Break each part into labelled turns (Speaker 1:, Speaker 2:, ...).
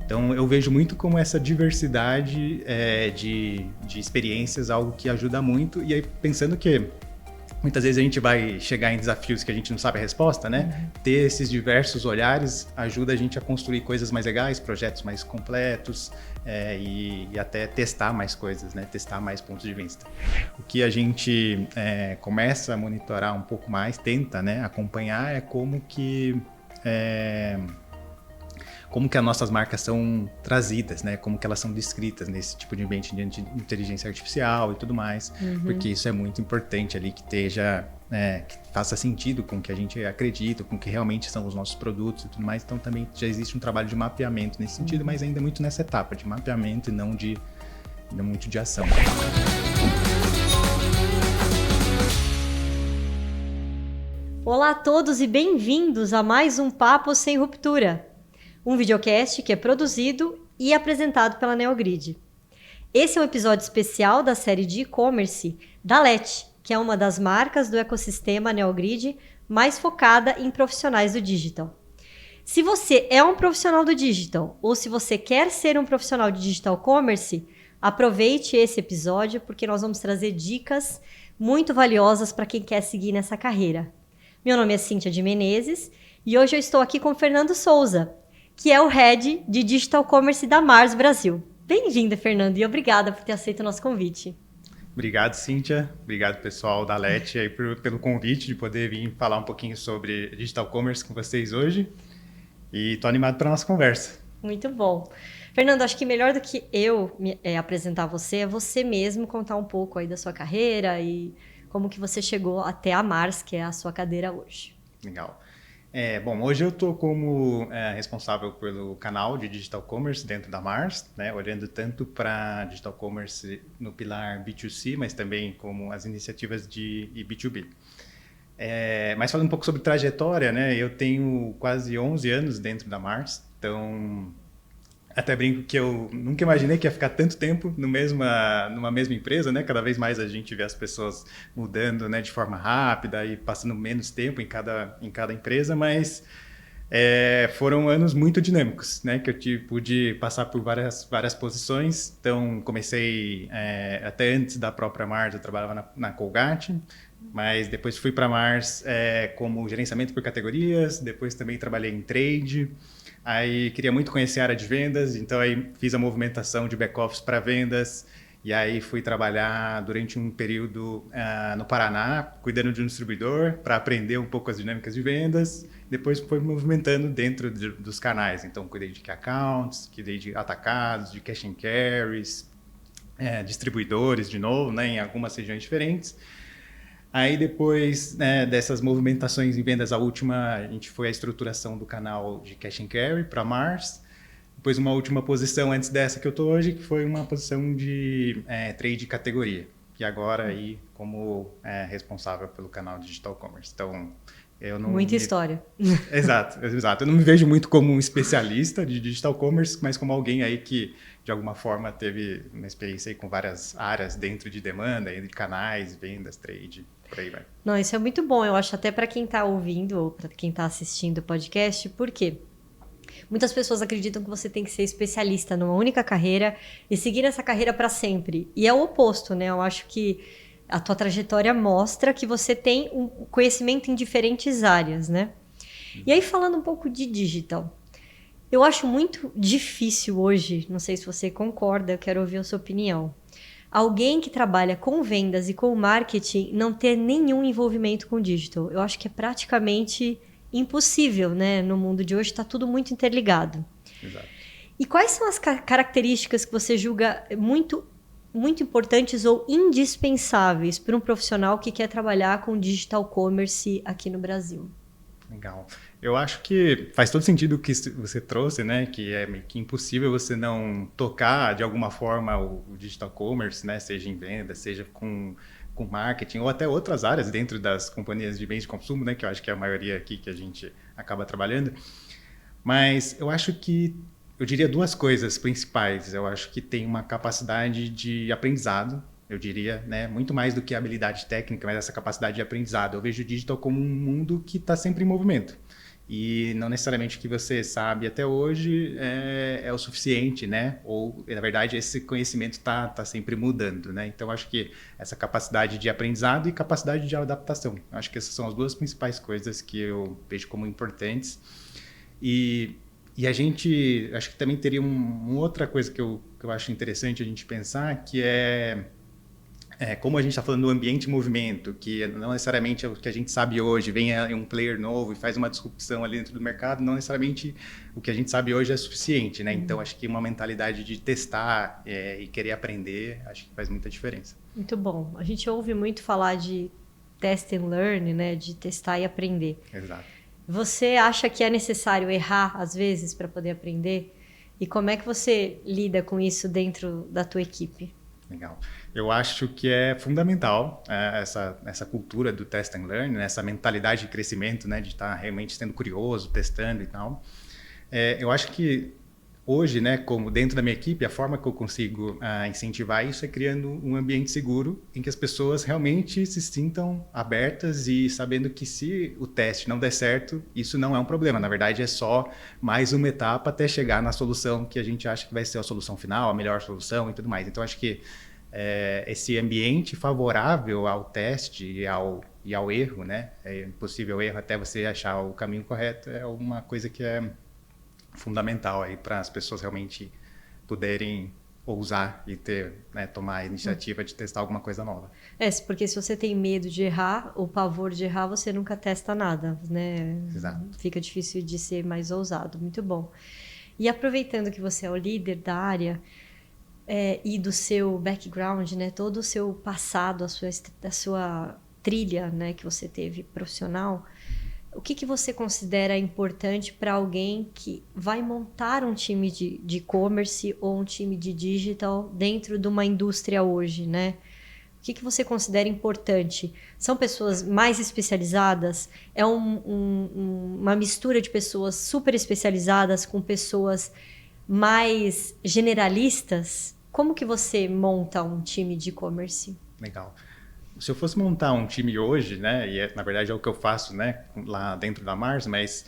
Speaker 1: Então, eu vejo muito como essa diversidade de experiências, algo que ajuda muito. E aí, pensando que muitas vezes a gente vai chegar em desafios que a gente não sabe a resposta, né? Ter esses diversos olhares ajuda a gente a construir coisas mais legais, projetos mais completos e até testar mais coisas, né? Testar mais pontos de vista. O que a gente começa a monitorar um pouco mais, tenta, né, acompanhar é como que as nossas marcas são trazidas, né? Como que elas são descritas nesse tipo de ambiente de inteligência artificial e tudo mais, porque isso é muito importante ali que esteja, que faça sentido com o que a gente acredita, com o que realmente são os nossos produtos e tudo mais. Então também já existe um trabalho de mapeamento nesse sentido, mas ainda muito nessa etapa de mapeamento e não muito de ação.
Speaker 2: Olá a todos e bem-vindos a mais um Papo Sem Ruptura. Um videocast que é produzido e apresentado pela Neogrid. Esse é um episódio especial da série de e-commerce da LET, que é uma das marcas do ecossistema Neogrid mais focada em profissionais do digital. Se você é um profissional do digital ou se você quer ser um profissional de digital commerce, aproveite esse episódio porque nós vamos trazer dicas muito valiosas para quem quer seguir nessa carreira. Meu nome é Cíntia de Menezes e hoje eu estou aqui com o Fernando Souza, que é o Head de Digital Commerce da Mars Brasil. Bem-vindo, Fernando, e obrigada por ter aceito o nosso convite.
Speaker 1: Obrigado, Cíntia. Obrigado, pessoal da LET, aí pelo convite de poder vir falar um pouquinho sobre Digital Commerce com vocês hoje. E estou animado para a nossa conversa.
Speaker 2: Muito bom. Fernando, acho que melhor do que eu apresentar você, é você mesmo contar um pouco aí da sua carreira e como que você chegou até a Mars, que é a sua cadeira hoje.
Speaker 1: Legal. Bom, hoje eu estou como responsável pelo canal de Digital Commerce dentro da Mars, né, olhando tanto para Digital Commerce no pilar B2C, mas também como as iniciativas de B2B. Mas falando um pouco sobre trajetória, né, eu tenho quase 11 anos dentro da Mars, então até brinco que eu nunca imaginei que ia ficar tanto tempo numa mesma empresa, né? Cada vez mais a gente vê as pessoas mudando, né, de forma rápida e passando menos tempo em cada empresa, mas foram anos muito dinâmicos, né? Que eu pude passar por várias posições. Então, comecei até antes da própria Mars, eu trabalhava na Colgate, mas depois fui para a Mars como gerenciamento por categorias, depois também trabalhei em trade. Aí queria muito conhecer a área de vendas, então aí fiz a movimentação de back-office para vendas, e aí fui trabalhar durante um período no Paraná, cuidando de um distribuidor, para aprender um pouco as dinâmicas de vendas. Depois fui me movimentando dentro dos canais, então cuidei de key accounts, cuidei de atacados, de cash and carries, distribuidores de novo, né, em algumas regiões diferentes. Aí depois dessas movimentações em vendas, a última, a gente foi a estruturação do canal de Cash and Carry para Mars. Depois uma última posição antes dessa que eu estou hoje, que foi uma posição de trade categoria. E agora aí como responsável pelo canal Digital Commerce. Então, eu não...
Speaker 2: Muita história.
Speaker 1: Exato. Eu não me vejo muito como um especialista de Digital Commerce, mas como alguém aí que, de alguma forma, teve uma experiência aí com várias áreas dentro de demanda, de canais, vendas, trade... Por aí vai.
Speaker 2: Não, isso é muito bom, eu acho, até para quem está ouvindo ou para quem está assistindo o podcast, porque muitas pessoas acreditam que você tem que ser especialista numa única carreira e seguir essa carreira para sempre. E é o oposto, né? Eu acho que a tua trajetória mostra que você tem um conhecimento em diferentes áreas, né? E aí, falando um pouco de digital, eu acho muito difícil hoje, não sei se você concorda, eu quero ouvir a sua opinião, alguém que trabalha com vendas e com marketing não ter nenhum envolvimento com digital. Eu acho que é praticamente impossível, né? No mundo de hoje está tudo muito interligado.
Speaker 1: Exato.
Speaker 2: E quais são as características que você julga muito importantes ou indispensáveis para um profissional que quer trabalhar com digital commerce aqui no Brasil?
Speaker 1: Legal. Eu acho que faz todo sentido o que você trouxe, né? Que é meio que impossível você não tocar de alguma forma o digital commerce, né? Seja em venda, seja com marketing ou até outras áreas dentro das companhias de bens de consumo, né? Que eu acho que é a maioria aqui que a gente acaba trabalhando. Mas eu acho que, eu diria duas coisas principais. Eu acho que tem uma capacidade de aprendizado, eu diria, né? Muito mais do que a habilidade técnica, mas essa capacidade de aprendizado. Eu vejo o digital como um mundo que está sempre em movimento. e não necessariamente o que você sabe até hoje é o suficiente, né? Ou, na verdade, esse conhecimento está sempre mudando, né? Então, acho que essa capacidade de aprendizado e capacidade de adaptação. Acho que essas são as duas principais coisas que eu vejo como importantes. E a gente, acho que também teria uma outra coisa que eu acho interessante a gente pensar, que como a gente está falando do ambiente em movimento, que não necessariamente é o que a gente sabe hoje, vem um player novo e faz uma disrupção ali dentro do mercado, não necessariamente o que a gente sabe hoje é suficiente, né? Então, acho que uma mentalidade de testar e querer aprender, acho que faz muita diferença.
Speaker 2: Muito bom. A gente ouve muito falar de test and learn, né? De testar e aprender.
Speaker 1: Exato.
Speaker 2: Você acha que é necessário errar, às vezes, para poder aprender? E como é que você lida com isso dentro da tua equipe?
Speaker 1: Legal. Eu acho que é fundamental essa cultura do test and learn, né? Essa mentalidade de crescimento, né? De estar realmente sendo curioso, testando e tal. Eu acho que hoje, né, como dentro da minha equipe, a forma que eu consigo incentivar isso é criando um ambiente seguro em que as pessoas realmente se sintam abertas e sabendo que se o teste não der certo, isso não é um problema. Na verdade, é só mais uma etapa até chegar na solução que a gente acha que vai ser a solução final, a melhor solução e tudo mais. Então, acho que esse ambiente favorável ao teste e ao erro, né, possível erro até você achar o caminho correto, é uma coisa que é fundamental aí para as pessoas realmente poderem ousar e tomar a iniciativa de testar alguma coisa nova.
Speaker 2: Porque se você tem medo de errar, o pavor de errar, você nunca testa nada, né?
Speaker 1: Exato.
Speaker 2: Fica difícil de ser mais ousado. Muito bom. E aproveitando que você é o líder da área e do seu background, né? Todo o seu passado, a sua trilha, né? Que você teve profissional, o que você considera importante para alguém que vai montar um time de e-commerce ou um time de digital dentro de uma indústria hoje, né? O que você considera importante? São pessoas mais especializadas? É uma mistura de pessoas super especializadas com pessoas mais generalistas? Como que você monta um time de e-commerce?
Speaker 1: Legal. Se eu fosse montar um time hoje, né, e na verdade é o que eu faço, né, lá dentro da Mars, mas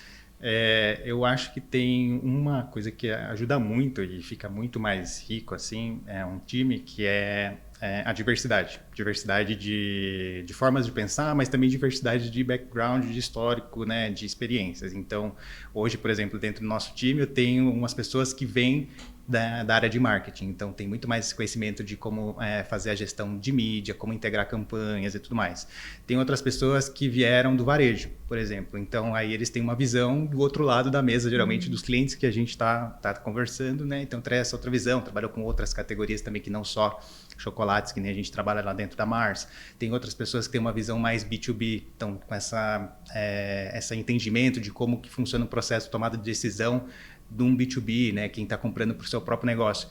Speaker 1: eu acho que tem uma coisa que ajuda muito e fica muito mais rico, assim, é um time que é a diversidade. Diversidade de formas de pensar, mas também diversidade de background, de histórico, né, de experiências. Então, hoje, por exemplo, dentro do nosso time, eu tenho umas pessoas que vêm da área de marketing. Então, tem muito mais conhecimento de como fazer a gestão de mídia, como integrar campanhas e tudo mais. Tem outras pessoas que vieram do varejo, por exemplo. Então, aí eles têm uma visão do outro lado da mesa, geralmente dos clientes que a gente está conversando, né? Então, traz essa outra visão. Trabalhou com outras categorias também, que não só chocolates, que nem a gente trabalha lá dentro da Mars. Tem outras pessoas que têm uma visão mais B2B, então com esse entendimento de como que funciona o processo de tomada de decisão de um B2B, né, quem está comprando para o seu próprio negócio.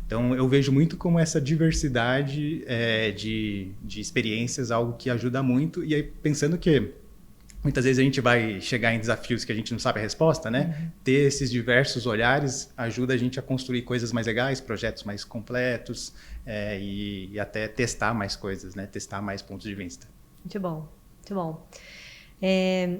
Speaker 1: Então, eu vejo muito como essa diversidade de experiências, algo que ajuda muito. E aí, pensando que muitas vezes a gente vai chegar em desafios que a gente não sabe a resposta, né? Uhum. Ter esses diversos olhares ajuda a gente a construir coisas mais legais, projetos mais completos e até testar mais coisas, né? Testar mais pontos de vista.
Speaker 2: Muito bom, muito bom.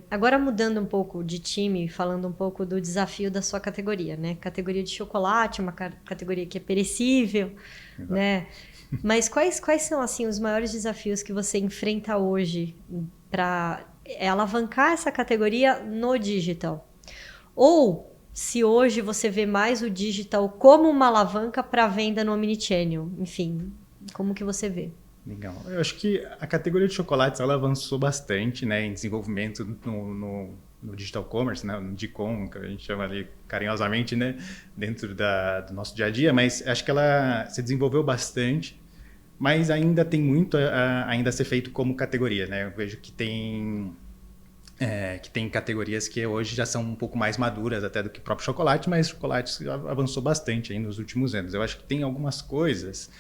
Speaker 2: Agora mudando um pouco de time, falando um pouco do desafio da sua categoria, né? Categoria de chocolate, uma categoria que é perecível, exato, né? Mas quais são, assim, os maiores desafios que você enfrenta hoje para alavancar essa categoria no digital? Ou se hoje você vê mais o digital como uma alavanca para a venda no omnichannel? Enfim, como que você vê?
Speaker 1: Legal. Eu acho que a categoria de chocolates ela avançou bastante, né, em desenvolvimento no digital commerce, né, no D-Com, que a gente chama ali carinhosamente, né, dentro do nosso dia a dia, mas acho que ela se desenvolveu bastante, mas ainda tem muito ainda a ser feito como categoria, né? Eu vejo que tem categorias que hoje já são um pouco mais maduras até do que o próprio chocolate, mas o chocolate avançou bastante aí nos últimos anos. Eu acho que tem algumas coisas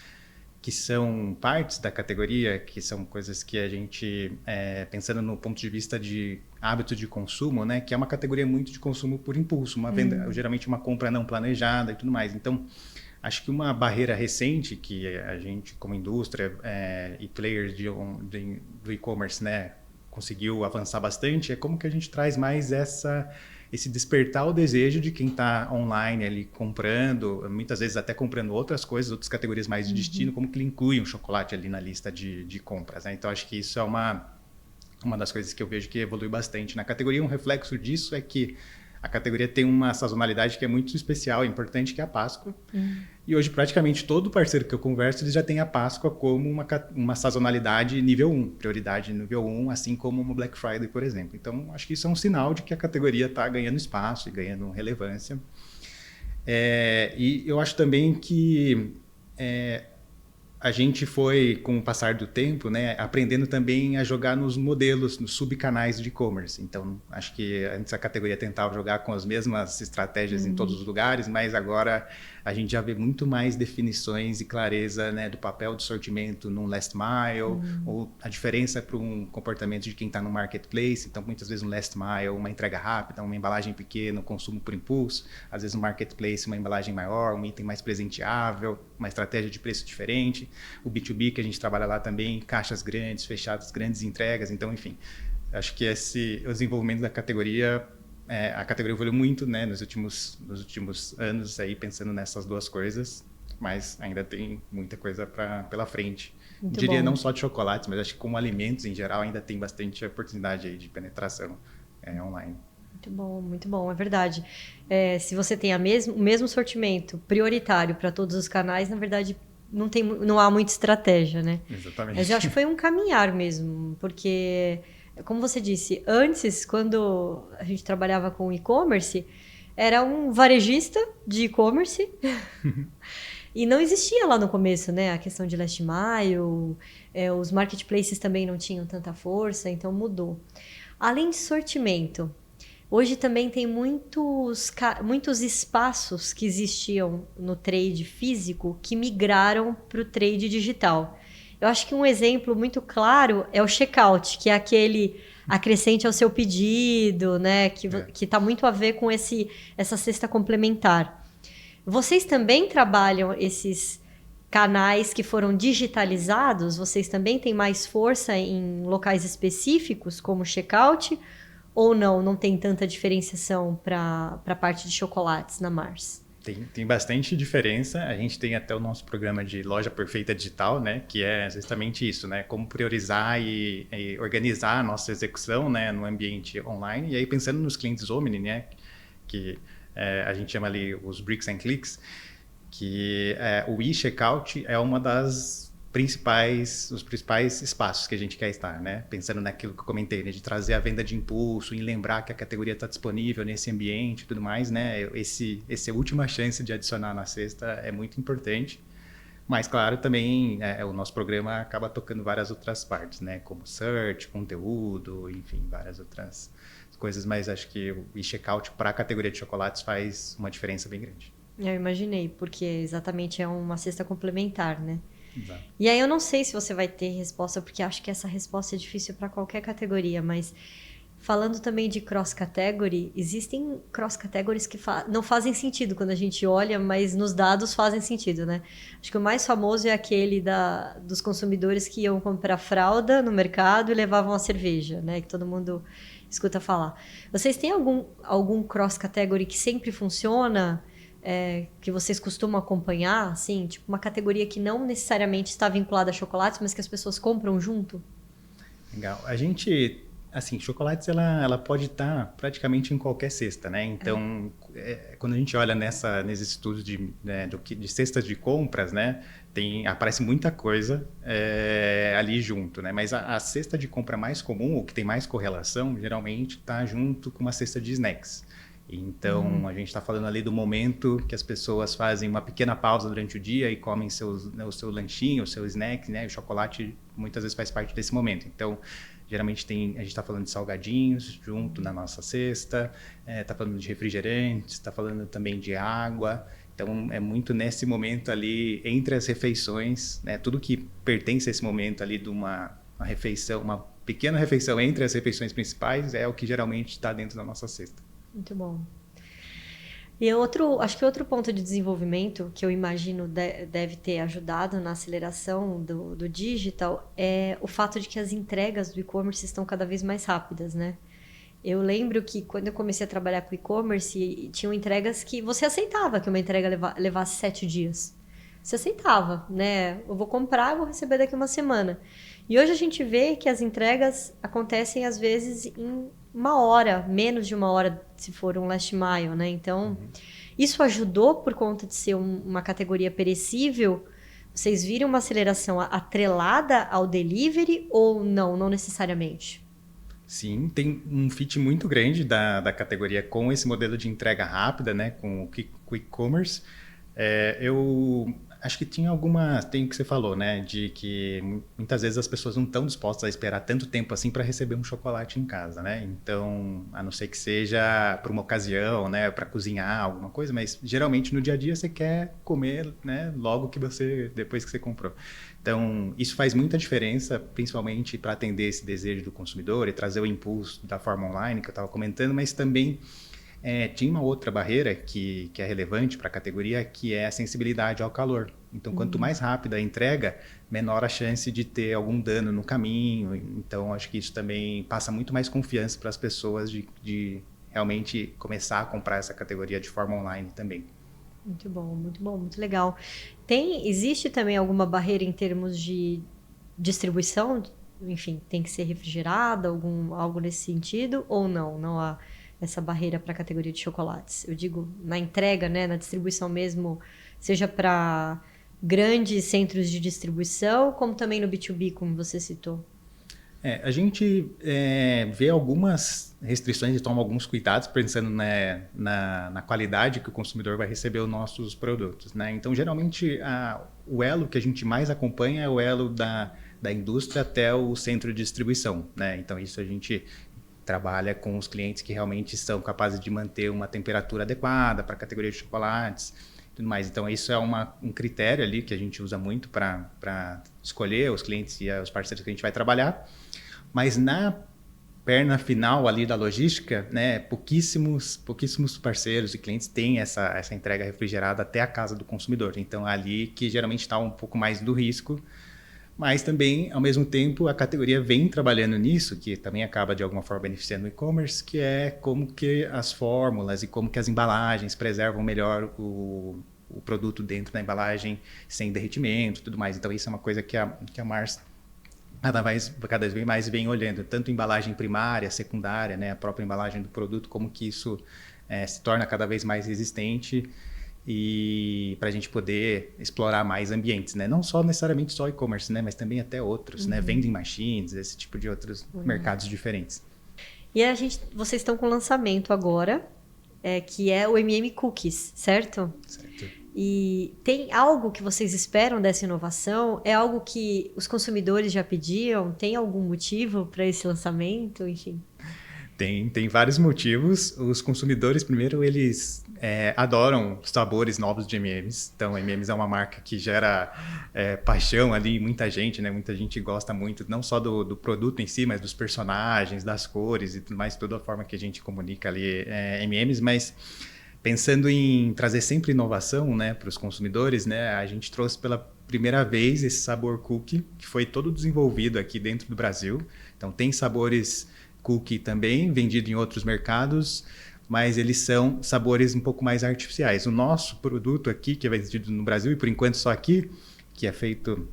Speaker 1: que são partes da categoria, que são coisas que a gente, pensando no ponto de vista de hábito de consumo, né, que é uma categoria muito de consumo por impulso, uma venda, geralmente uma compra não planejada e tudo mais. Então, acho que uma barreira recente que a gente, como indústria e players do e-commerce, né, conseguiu avançar bastante é como que a gente traz mais essa esse despertar o desejo de quem está online ali comprando, muitas vezes até comprando outras coisas, outras categorias mais de destino, como que ele inclui um chocolate ali na lista de compras, né? Então, acho que isso é uma das coisas que eu vejo que evolui bastante na categoria. Um reflexo disso é que a categoria tem uma sazonalidade que é muito especial e importante, que é a Páscoa. E hoje, praticamente, todo parceiro que eu converso, eles já tem a Páscoa como uma sazonalidade nível 1, prioridade nível 1, assim como uma Black Friday, por exemplo. Então, acho que isso é um sinal de que a categoria está ganhando espaço e ganhando relevância. E eu acho também que a gente foi, com o passar do tempo, né, aprendendo também a jogar nos modelos, nos subcanais de e-commerce. Então, acho que antes a categoria tentava jogar com as mesmas estratégias em todos os lugares, mas agora a gente já vê muito mais definições e clareza, né, do papel do sortimento num last mile, ou a diferença para um comportamento de quem está no marketplace. Então, muitas vezes um last mile, uma entrega rápida, uma embalagem pequena, um consumo por impulso. Às vezes no marketplace, uma embalagem maior, um item mais presenteável, uma estratégia de preço diferente. O B2B, que a gente trabalha lá também, caixas grandes, fechadas, grandes entregas. Então, enfim, acho que o desenvolvimento da categoria, a categoria evoluiu muito, né, nos últimos anos, aí, pensando nessas duas coisas, mas ainda tem muita coisa pela frente.
Speaker 2: Muito
Speaker 1: Diria
Speaker 2: bom.
Speaker 1: não só de chocolates, mas acho que como alimentos em geral ainda tem bastante oportunidade aí de penetração online.
Speaker 2: Muito bom, é verdade. Se você tem o mesmo sortimento prioritário para todos os canais, na verdade não há muita estratégia, né?
Speaker 1: Exatamente.
Speaker 2: Mas eu acho que foi um caminhar mesmo, porque, como você disse, antes, quando a gente trabalhava com e-commerce, era um varejista de e-commerce e não existia lá no começo, né? A questão de last mile, os marketplaces também não tinham tanta força, então mudou. Além de sortimento, hoje também tem muitos espaços que existiam no trade físico que migraram para o trade digital. Eu acho que um exemplo muito claro é o checkout, que é aquele acrescente ao seu pedido, né? Que está muito a ver com essa cesta complementar. Vocês também trabalham esses canais que foram digitalizados? Vocês também têm mais força em locais específicos, como o checkout? Ou não tem tanta diferenciação para a parte de chocolates na Mars?
Speaker 1: Tem bastante diferença. A gente tem até o nosso programa de loja perfeita digital, né, que é justamente isso, né, como priorizar e organizar a nossa execução, né, no ambiente online. E aí pensando nos clientes omni, né, que a gente chama ali os bricks and clicks, que o e-checkout é uma dos principais espaços que a gente quer estar, né? Pensando naquilo que eu comentei, né? De trazer a venda de impulso, em lembrar que a categoria está disponível nesse ambiente e tudo mais, né? Essa última chance de adicionar na cesta é muito importante. Mas, claro, também o nosso programa acaba tocando várias outras partes, né? Como search, conteúdo, enfim, várias outras coisas. Mas acho que o e-checkout para a categoria de chocolates faz uma diferença bem grande.
Speaker 2: Eu imaginei, porque exatamente é uma cesta complementar, né?
Speaker 1: Exato.
Speaker 2: E aí eu não sei se você vai ter resposta, porque acho que essa resposta é difícil para qualquer categoria, mas falando também de cross-category, existem cross-categories que não fazem sentido quando a gente olha, mas nos dados fazem sentido, né? Acho que o mais famoso é aquele dos consumidores que iam comprar fralda no mercado e levavam a cerveja, né? Que todo mundo escuta falar. Vocês têm algum cross-category que sempre funciona? Que vocês costumam acompanhar, assim, tipo uma categoria que não necessariamente está vinculada a chocolates, mas que as pessoas compram junto?
Speaker 1: Legal. A gente, assim, chocolates ela pode estar praticamente em qualquer cesta, né? Então, quando a gente olha nesses estudos de cestas de compras, né, aparece muita coisa ali junto, né? Mas a cesta de compra mais comum, o que tem mais correlação, geralmente está junto com uma cesta de snacks. Então, a gente está falando ali do momento que as pessoas fazem uma pequena pausa durante o dia e comem o seu lanchinho, o seu snack, né? O chocolate muitas vezes faz parte desse momento. Então, geralmente a gente está falando de salgadinhos junto na nossa cesta, está falando de refrigerantes, está falando também de água. Então, é muito nesse momento ali, entre as refeições, né? Tudo que pertence a esse momento ali de uma refeição, uma pequena refeição entre as refeições principais é o que geralmente está dentro da nossa cesta.
Speaker 2: Muito bom. E acho que outro ponto de desenvolvimento que eu imagino deve ter ajudado na aceleração do digital é o fato de que as entregas do e-commerce estão cada vez mais rápidas, né? Eu lembro que quando eu comecei a trabalhar com e-commerce, tinham entregas que você aceitava que uma entrega levasse 7 dias. Você aceitava, né? Eu vou comprar, eu vou receber daqui uma semana. E hoje a gente vê que as entregas acontecem às vezes em uma hora, menos de uma hora, se for um last mile, né? Então, isso ajudou por conta de ser uma categoria perecível. Vocês viram uma aceleração atrelada ao delivery ou não, não necessariamente?
Speaker 1: Sim, tem um fit muito grande da categoria com esse modelo de entrega rápida, né, com o e-commerce. Eu acho que tem o que você falou, né, de que muitas vezes as pessoas não estão dispostas a esperar tanto tempo assim para receber um chocolate em casa, né? Então, a não ser que seja para uma ocasião, né, para cozinhar alguma coisa, mas geralmente no dia a dia você quer comer, né, depois que você comprou. Então, isso faz muita diferença, principalmente para atender esse desejo do consumidor e trazer o impulso da forma online que eu estava comentando, mas também tinha uma outra barreira que é relevante para a categoria, que é a sensibilidade ao calor. Então, quanto mais rápida a entrega, menor a chance de ter algum dano no caminho. Então, acho que isso também passa muito mais confiança para as pessoas de realmente começar a comprar essa categoria de forma online também.
Speaker 2: Muito bom, muito bom, muito legal. Existe também alguma barreira em termos de distribuição? Enfim, tem que ser refrigerada, algo nesse sentido? Ou não? Não há essa barreira para a categoria de chocolates? Eu digo, na entrega, né, na distribuição mesmo, seja para grandes centros de distribuição, como também no B2B, como você citou.
Speaker 1: A gente vê algumas restrições e toma alguns cuidados pensando, né, na qualidade que o consumidor vai receber os nossos produtos, né? Então, geralmente, o elo que a gente mais acompanha é o elo da indústria até o centro de distribuição, né? Então, isso a gente trabalha com os clientes que realmente são capazes de manter uma temperatura adequada para a categoria de chocolates e tudo mais. Então, isso é um critério ali que a gente usa muito para escolher os clientes e os parceiros que a gente vai trabalhar. Mas na perna final ali da logística, né, pouquíssimos parceiros e clientes têm essa entrega refrigerada até a casa do consumidor. Então, é ali que geralmente está um pouco mais do risco. Mas também, ao mesmo tempo, a categoria vem trabalhando nisso, que também acaba de alguma forma beneficiando o e-commerce, que é como que as fórmulas e como que as embalagens preservam melhor o produto dentro da embalagem sem derretimento e tudo mais. Então, isso é uma coisa que a Mars cada vez mais vem olhando, tanto embalagem primária, secundária, né, a própria embalagem do produto, como que isso se torna cada vez mais resistente e para a gente poder explorar mais ambientes, né? Não só necessariamente só e-commerce, né? Mas também até outros, né? Vending machines, esse tipo de outros mercados diferentes.
Speaker 2: E vocês estão com o lançamento agora, que é o MM Cookies, certo?
Speaker 1: Certo.
Speaker 2: E tem algo que vocês esperam dessa inovação? É algo que os consumidores já pediam? Tem algum motivo para esse lançamento? Enfim.
Speaker 1: Tem vários motivos. Os consumidores, primeiro, eles adoram sabores novos de M&M's. Então, M&M's é uma marca que gera paixão ali, muita gente, né? Muita gente gosta muito, não só do produto em si, mas dos personagens, das cores e tudo mais, toda a forma que a gente comunica ali M&M's, mas pensando em trazer sempre inovação, né, para os consumidores, né, a gente trouxe pela primeira vez esse sabor cookie, que foi todo desenvolvido aqui dentro do Brasil. Então, tem sabores cookie também, vendido em outros mercados, mas eles são sabores um pouco mais artificiais. O nosso produto aqui, que é vendido no Brasil, e por enquanto só aqui, que é feito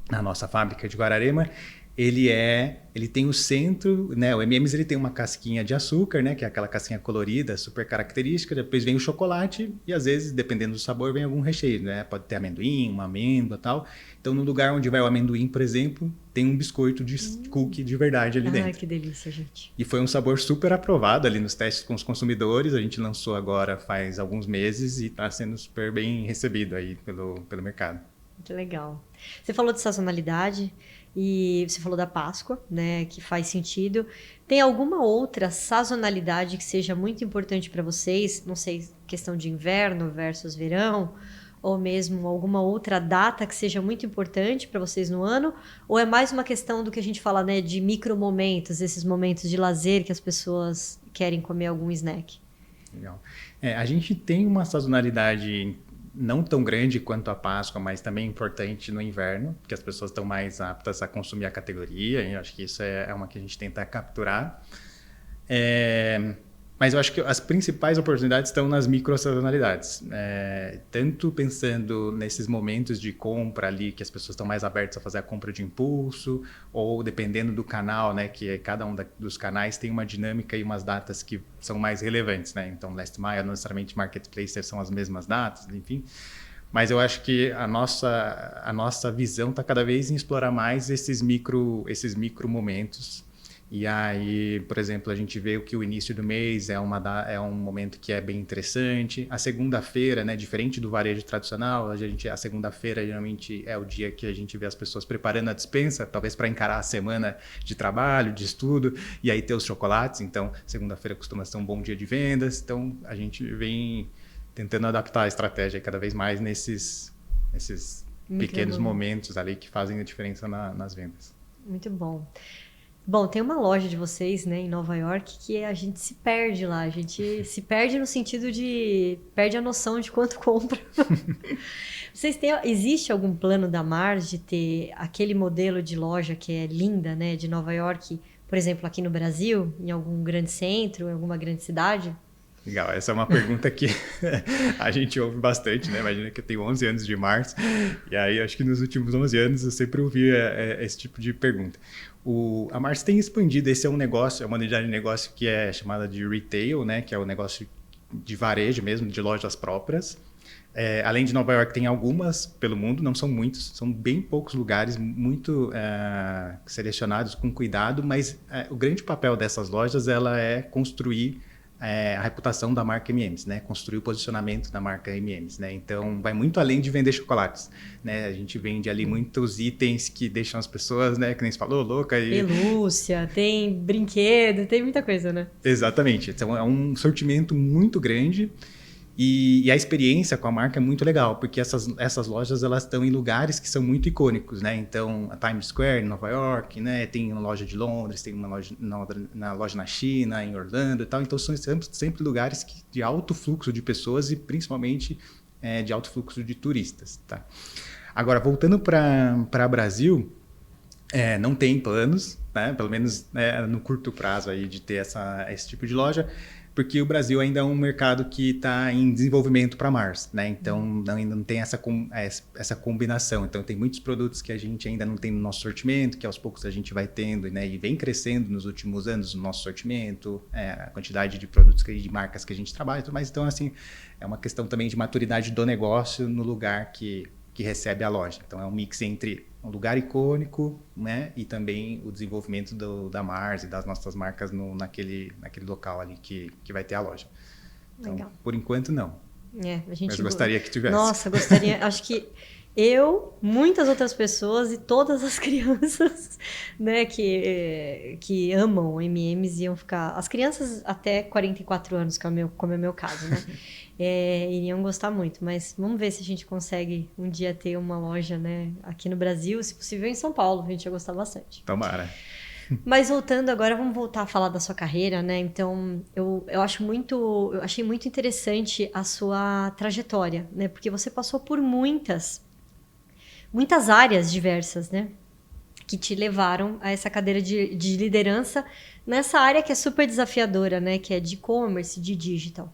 Speaker 1: na nossa fábrica de Guararema, ele tem o centro, né? O M&M's ele tem uma casquinha de açúcar, né? Que é aquela casquinha colorida, super característica. Depois vem o chocolate e às vezes, dependendo do sabor, vem algum recheio, né? Pode ter amendoim, uma amêndoa e tal. Então, no lugar onde vai o amendoim, por exemplo, tem um biscoito de cookie de verdade ali dentro.
Speaker 2: Ai, que delícia, gente.
Speaker 1: E foi um sabor super aprovado ali nos testes com os consumidores. A gente lançou agora faz alguns meses e está sendo super bem recebido aí pelo mercado.
Speaker 2: Muito legal. Você falou de sazonalidade e você falou da Páscoa, né, que faz sentido. Tem alguma outra sazonalidade que seja muito importante para vocês? Não sei, questão de inverno versus verão, ou mesmo alguma outra data que seja muito importante para vocês no ano? Ou é mais uma questão do que a gente fala, né, de micromomentos, esses momentos de lazer que as pessoas querem comer algum snack?
Speaker 1: Legal. A gente tem uma sazonalidade não tão grande quanto a Páscoa, mas também importante no inverno, porque as pessoas estão mais aptas a consumir a categoria, e eu acho que isso é uma que a gente tenta capturar. Mas eu acho que as principais oportunidades estão nas micro-sazonalidades. Tanto pensando nesses momentos de compra ali, que as pessoas estão mais abertas a fazer a compra de impulso, ou dependendo do canal, né, que cada um dos canais tem uma dinâmica e umas datas que são mais relevantes, né? Então, Last Mile, não necessariamente Marketplace, são as mesmas datas, enfim. Mas eu acho que a nossa visão está cada vez em explorar mais esses micro momentos. E aí, por exemplo, a gente vê que o início do mês é um momento que é bem interessante. A segunda-feira, né, diferente do varejo tradicional, a segunda-feira geralmente é o dia que a gente vê as pessoas preparando a despensa, talvez para encarar a semana de trabalho, de estudo, e aí ter os chocolates. Então, segunda-feira costuma ser um bom dia de vendas. Então, a gente vem tentando adaptar a estratégia cada vez mais nesses pequenos momentos ali que fazem a diferença nas vendas.
Speaker 2: Muito bom. Bom, tem uma loja de vocês, né, em Nova York, que a gente se perde lá. A gente se perde no sentido de... perde a noção de quanto compra. Existe algum plano da Mars de ter aquele modelo de loja que é linda, né, de Nova York, por exemplo, aqui no Brasil, em algum grande centro, em alguma grande cidade?
Speaker 1: Legal, essa é uma pergunta que a gente ouve bastante, né? Imagina que eu tenho 11 anos de Mars, e aí acho que nos últimos 11 anos eu sempre ouvi esse tipo de pergunta. A Mars tem expandido, esse é um negócio, é uma unidade de negócio que é chamada de retail, né? Que é o negócio de varejo mesmo, de lojas próprias. Além de Nova York, tem algumas pelo mundo, não são muitos, são bem poucos lugares, muito selecionados com cuidado, mas o grande papel dessas lojas ela é construir a reputação da marca M&M's, né? Construir o posicionamento da marca M&M's, né? Então, vai muito além de vender chocolates, né? A gente vende ali muitos itens que deixam as pessoas, né? Que nem você falou, louca.
Speaker 2: Pelúcia, tem brinquedo, tem muita coisa, né?
Speaker 1: Exatamente. Então, é um sortimento muito grande e a experiência com a marca é muito legal, porque essas lojas elas estão em lugares que são muito icônicos, né? Então, a Times Square em Nova York, né? Tem uma loja de Londres, tem uma loja na China, em Orlando e tal. Então, são sempre lugares de alto fluxo de pessoas e principalmente de alto fluxo de turistas, tá? Agora, voltando para Brasil, não tem planos, né? Pelo menos no curto prazo aí de ter esse tipo de loja, porque o Brasil ainda é um mercado que está em desenvolvimento para Mars, né? Então ainda não tem essa combinação. Então tem muitos produtos que a gente ainda não tem no nosso sortimento, que aos poucos a gente vai tendo, né? E vem crescendo nos últimos anos no nosso sortimento, a quantidade de produtos de marcas que a gente trabalha, mas então assim é uma questão também de maturidade do negócio no lugar que recebe a loja. Então é um mix entre um lugar icônico, né, e também o desenvolvimento da Mars e das nossas marcas naquele local ali que vai ter a loja. Então, legal. Por enquanto não. Mas gostaria que tivesse.
Speaker 2: Nossa, gostaria. Acho que muitas outras pessoas e todas as crianças, né, que amam M&M's iam ficar... As crianças até 44 anos, como é o meu caso, né? Iriam gostar muito, mas vamos ver se a gente consegue um dia ter uma loja, né, aqui no Brasil, se possível em São Paulo, a gente ia gostar bastante.
Speaker 1: Tomara.
Speaker 2: Mas voltando agora, vamos voltar a falar da sua carreira, né? Então, eu achei muito interessante a sua trajetória, né? Porque você passou por muitas áreas diversas, né? Que te levaram a essa cadeira de liderança nessa área que é super desafiadora, né? Que é de e-commerce, de digital.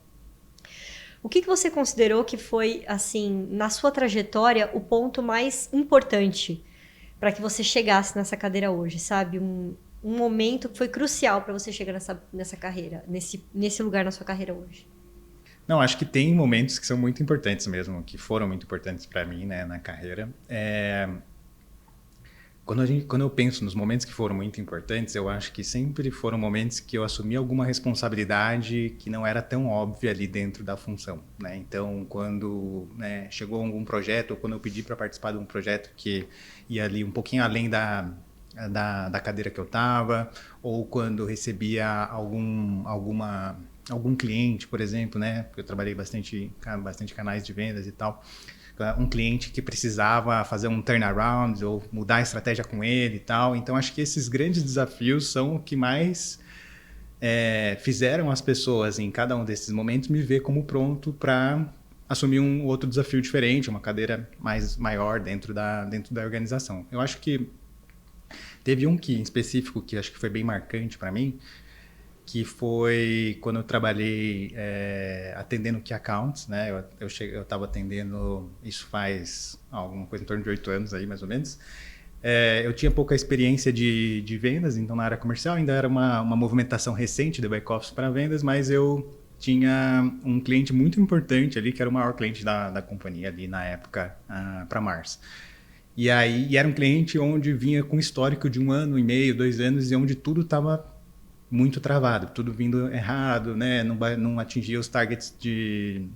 Speaker 2: O que você considerou que foi, assim, na sua trajetória, o ponto mais importante para que você chegasse nessa cadeira hoje, sabe? Um momento que foi crucial para você chegar nessa carreira, nesse lugar na sua carreira hoje.
Speaker 1: Não, acho que tem momentos que são muito importantes mesmo, que foram muito importantes para mim, né, na carreira. Quando eu penso nos momentos que foram muito importantes, eu acho que sempre foram momentos que eu assumi alguma responsabilidade que não era tão óbvia ali dentro da função, né? Então, quando chegou algum projeto, ou quando eu pedi para participar de um projeto que ia ali um pouquinho além da cadeira que eu estava, ou quando eu recebia algum cliente, por exemplo, né? Porque eu trabalhei bastante canais de vendas e tal. Um cliente que precisava fazer um turnaround ou mudar a estratégia com ele e tal. Então, acho que esses grandes desafios são o que mais fizeram as pessoas, em cada um desses momentos, me ver como pronto para assumir um outro desafio diferente, uma cadeira maior dentro da organização. Eu acho que teve um que, em específico, que acho que foi bem marcante para mim, que foi quando eu trabalhei atendendo Key Accounts, né? Eu estava atendendo, isso faz alguma coisa em torno de 8 anos aí, mais ou menos. Eu tinha pouca experiência de vendas, então na área comercial ainda era uma movimentação recente de back-office para vendas, mas eu tinha um cliente muito importante ali, que era o maior cliente da companhia ali na época, para Mars. E era um cliente onde vinha com histórico de 1 ano e meio, 2 anos, e onde tudo estava muito travado, tudo vindo errado, né? Não atingia os targets de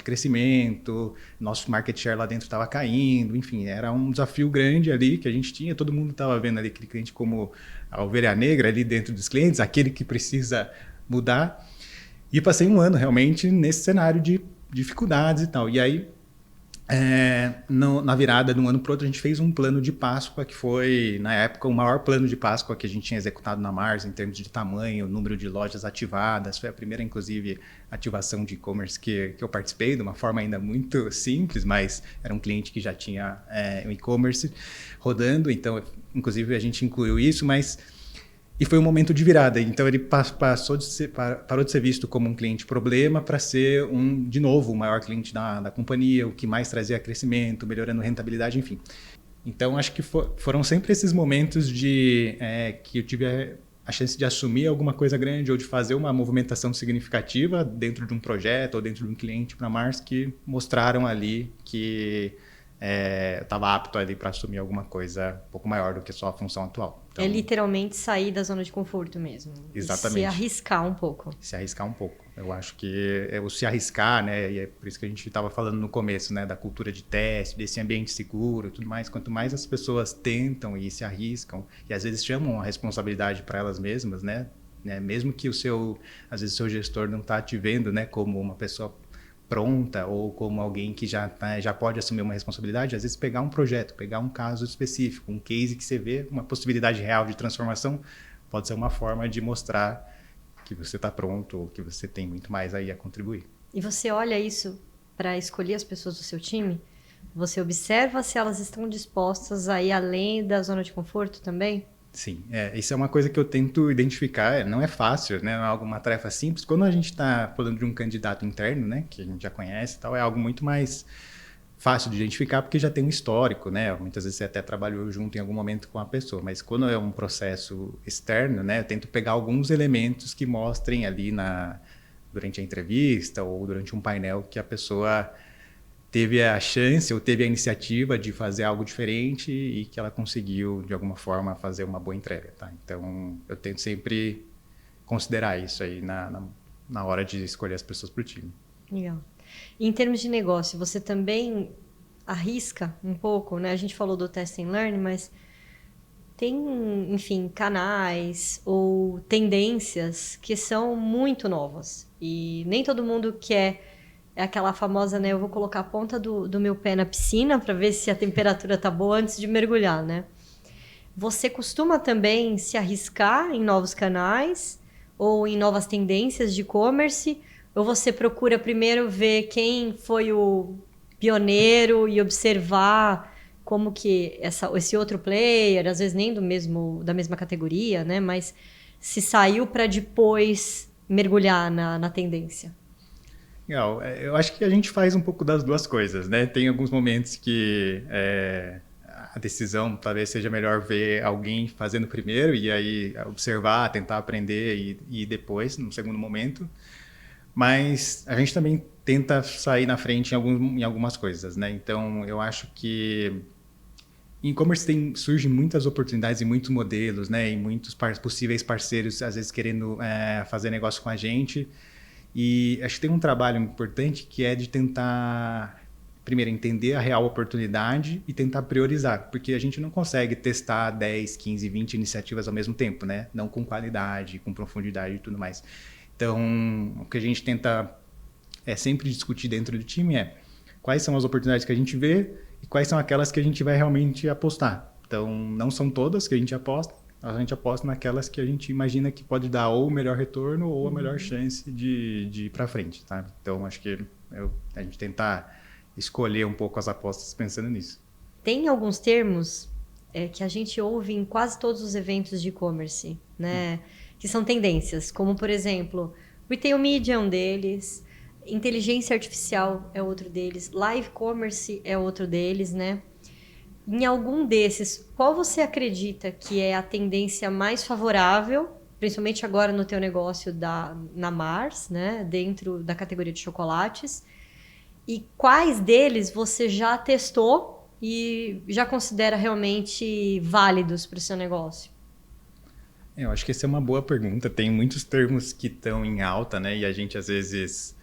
Speaker 1: crescimento, nosso market share lá dentro estava caindo, enfim, era um desafio grande ali que a gente tinha, todo mundo estava vendo ali aquele cliente como a ovelha negra ali dentro dos clientes, aquele que precisa mudar. E passei 1 ano realmente nesse cenário de dificuldades e tal. E aí, na virada de um ano para o outro, a gente fez um plano de Páscoa que foi, na época, o maior plano de Páscoa que a gente tinha executado na Mars em termos de tamanho, número de lojas ativadas. Foi a primeira, inclusive, ativação de e-commerce que eu participei, de uma forma ainda muito simples, mas era um cliente que já tinha um e-commerce rodando. Então, inclusive, a gente incluiu isso, E foi um momento de virada, então ele parou de ser visto como um cliente problema para ser, de novo, o maior cliente da companhia, o que mais trazia crescimento, melhorando rentabilidade, enfim. Então, acho que foram sempre esses momentos que eu tive a chance de assumir alguma coisa grande ou de fazer uma movimentação significativa dentro de um projeto ou dentro de um cliente para Mars que mostraram ali que eu estava apto ali para assumir alguma coisa um pouco maior do que só a função atual. Então,
Speaker 2: é literalmente sair da zona de conforto mesmo.
Speaker 1: Exatamente.
Speaker 2: E se arriscar um pouco.
Speaker 1: Se arriscar um pouco. Eu acho que é o se arriscar, né? E é por isso que a gente estava falando no começo, né? Da cultura de teste, desse ambiente seguro e tudo mais. Quanto mais as pessoas tentam e se arriscam, e às vezes chamam a responsabilidade para elas mesmas, né? Mesmo que às vezes o seu gestor não está te vendo, né? Como uma pessoa pronta ou como alguém que já pode assumir uma responsabilidade, às vezes pegar um projeto, pegar um caso específico, um case que você vê, uma possibilidade real de transformação, pode ser uma forma de mostrar que você está pronto ou que você tem muito mais aí a contribuir.
Speaker 2: E você olha isso para escolher as pessoas do seu time? Você observa se elas estão dispostas a ir além da zona de conforto também?
Speaker 1: Sim, isso é uma coisa que eu tento identificar, não é fácil, né? Não é alguma tarefa simples. Quando a gente está falando de um candidato interno, né, que a gente já conhece e tal, é algo muito mais fácil de identificar porque já tem um histórico, né? Muitas vezes você até trabalhou junto em algum momento com a pessoa, mas quando é um processo externo, né, eu tento pegar alguns elementos que mostrem ali durante a entrevista ou durante um painel que a pessoa teve a chance ou teve a iniciativa de fazer algo diferente e que ela conseguiu, de alguma forma, fazer uma boa entrega, tá? Então, eu tento sempre considerar isso aí na hora de escolher as pessoas para o time.
Speaker 2: Legal. E em termos de negócio, você também arrisca um pouco, né? A gente falou do test and learn, mas tem, enfim, canais ou tendências que são muito novas e nem todo mundo quer. É aquela famosa, né? Eu vou colocar a ponta do meu pé na piscina para ver se a temperatura tá boa antes de mergulhar, né? Você costuma também se arriscar em novos canais ou em novas tendências de e-commerce? Ou você procura primeiro ver quem foi o pioneiro e observar como que esse outro player, às vezes nem da mesma categoria, né? Mas se saiu para depois mergulhar na tendência?
Speaker 1: Legal. Eu acho que a gente faz um pouco das duas coisas, né? Tem alguns momentos que a decisão talvez seja melhor ver alguém fazendo primeiro e aí observar, tentar aprender e depois, no segundo momento. Mas a gente também tenta sair na frente em algumas coisas, né? Então, eu acho que em e-commerce surgem muitas oportunidades e muitos modelos, né? E muitos possíveis parceiros, às vezes, querendo fazer negócio com a gente. E acho que tem um trabalho importante que é de tentar, primeiro, entender a real oportunidade e tentar priorizar, porque a gente não consegue testar 10, 15, 20 iniciativas ao mesmo tempo, né? Não com qualidade, com profundidade e tudo mais. Então, o que a gente tenta sempre discutir dentro do time quais são as oportunidades que a gente vê e quais são aquelas que a gente vai realmente apostar. Então, não são todas que a gente aposta naquelas que a gente imagina que pode dar ou o melhor retorno ou a melhor chance de ir para frente, tá? Então, acho que a gente tentar escolher um pouco as apostas pensando nisso.
Speaker 2: Tem alguns termos que a gente ouve em quase todos os eventos de e-commerce, né? que são tendências, como, por exemplo, Retail Media é um deles, inteligência artificial é outro deles, live commerce é outro deles, né? Em algum desses, qual você acredita que é a tendência mais favorável, principalmente agora no teu negócio na Mars, né? Dentro da categoria de chocolates? E quais deles você já testou e já considera realmente válidos para o seu negócio?
Speaker 1: Eu acho que essa é uma boa pergunta. Tem muitos termos que estão em alta, né? E a gente às vezes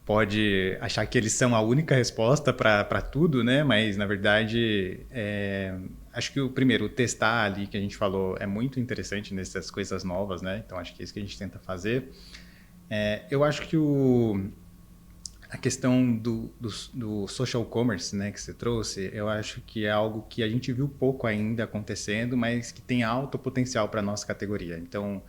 Speaker 1: pode achar que eles são a única resposta para tudo, né? Mas na verdade, acho que o testar ali que a gente falou é muito interessante nessas coisas novas, né? Então acho que é isso que a gente tenta fazer. Eu acho que a questão do social commerce, né, que você trouxe, eu acho que é algo que a gente viu pouco ainda acontecendo, mas que tem alto potencial para a nossa categoria. Então,